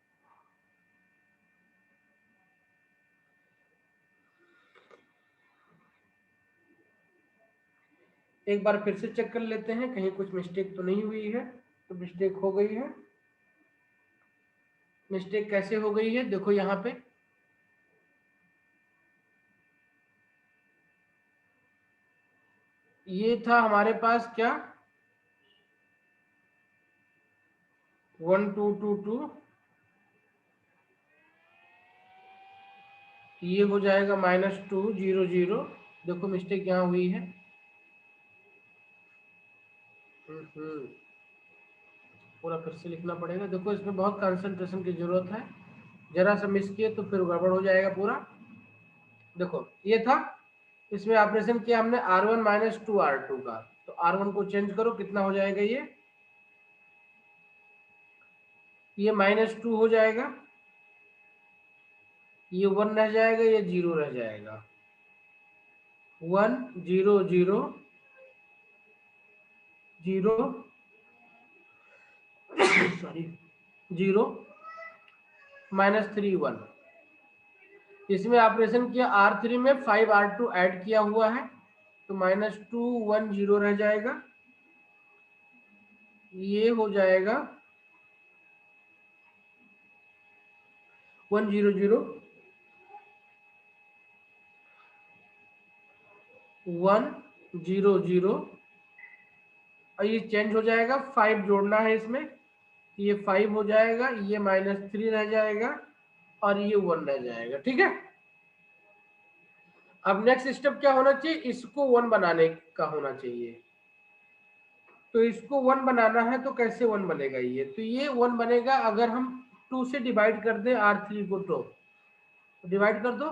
एक बार फिर से चेक कर लेते हैं कहीं कुछ मिस्टेक तो नहीं हुई है, तो मिस्टेक हो गई है। मिस्टेक कैसे हो गई है, देखो यहाँ पे ये था हमारे पास क्या 1 2 2 2, ये हो जाएगा -2 0 0, देखो मिस्टेक यहाँ हुई है। पूरा फिर से लिखना पड़ेगा, देखो इसमें बहुत कंसंट्रेशन की जरूरत है, जरा सा मिस किए तो फिर गड़बड़ हो जाएगा पूरा। देखो ये था, इसमें ऑपरेशन किया हमने R1 - 2R2 का, तो R1 को चेंज करो, कितना हो जाएगा ये -2 हो जाएगा, ये 1 रह जाएगा, ये 0 रह जाएगा, 1 0 0 0 सॉरी 0 -3 1। इसमें ऑपरेशन किया R3 में 5 R2 ऐड किया हुआ है, तो -2 1 0 रह जाएगा, ये हो जाएगा 1 0 0 1 0 0, और ये चेंज हो जाएगा, 5 जोड़ना है इसमें, ये 5 हो जाएगा, ये -3 रह जाएगा, और ये 1 रह जाएगा। ठीक है, अब नेक्स्ट स्टेप क्या होना चाहिए, इसको 1 बनाने का होना चाहिए। तो इसको 1 बनाना है तो कैसे 1 बनेगा ये, तो ये 1 बनेगा अगर हम 2 से डिवाइड कर दें R3 को, तो डिवाइड कर दो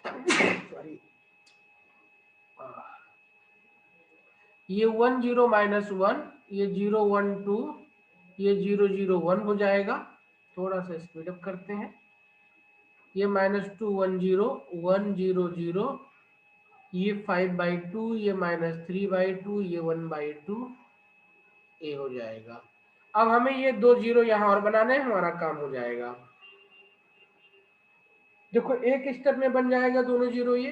सॉरी, ये 1 0 -1, ये 0 1 2, ये 0 0 1 हो जाएगा। थोड़ा सा स्पीड अप करते हैं, ये -2 1 0 1 0 0, ये 5/2, ये -3/2, ये 1/2 ए हो जाएगा। अब हमें ये 2 0 यहाँ और बनाने हैं, हमारा काम हो जाएगा। देखो एक स्टेप में बन जाएगा दोनों 0, ये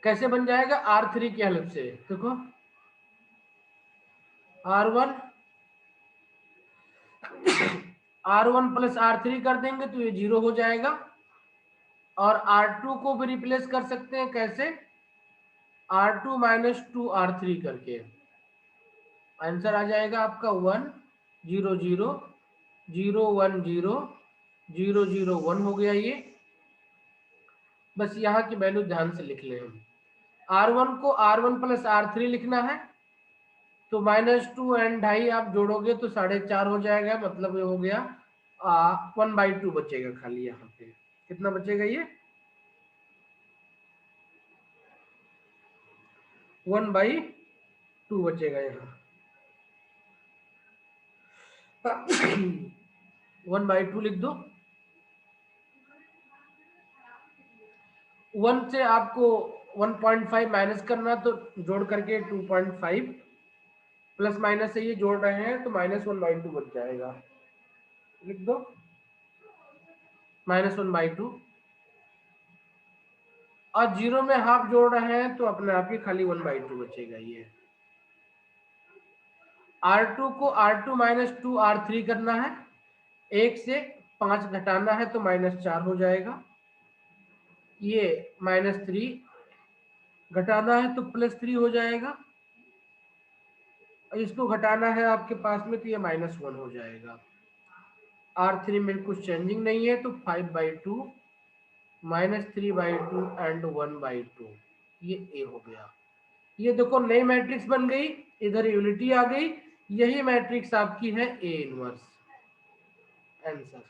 कैसे बन जाएगा, R3 की हेल्प से। देखो R1 R1 + R3 कर देंगे तो ये 0 हो जाएगा, और R2 को भी रिप्लेस कर सकते हैं कैसे, R2 - 2 R3 करके। आंसर आ जाएगा आपका 1 0 0 0 1 0 0 0 1 हो गया ये। बस यहाँ की वैल्यू ध्यान से लिख लें हम। R1 को R1 + R3 लिखना है, तो -2 एंड 2.5 आप जोड़ोगे तो 4.5 हो जाएगा, मतलब ये हो गया 1/2 बचेगा खाली। यहाँ पे कितना बचेगा, ये 1/2 बचेगा यहाँ। 1/2 लिख दो। 1 से आपको 1.5 माइनस करना, तो जोड़ करके 2.5, प्लस माइनस से ये जोड़ रहे हैं तो -1/2 बच जाएगा, लिख दो -1/2। और 0 में हाफ जोड़ रहे हैं तो अपने आप ही खाली 1/2 बचेगा ये। R2 को R2 - 2 R3 करना है, 1 से 5 घटाना है तो -4 हो जाएगा। ये -3 घटाना है तो +3 हो जाएगा, और इसको घटाना है आपके पास में तो ये -1 हो जाएगा। R3 में कुछ चेंजिंग नहीं है तो 5/2 -3/2 एंड 1/2, ये A हो गया। ये देखो नई मैट्रिक्स बन गई, इधर यूनिटी आ गई, यही मैट्रिक्स आपकी है A इनवर्स। आंसर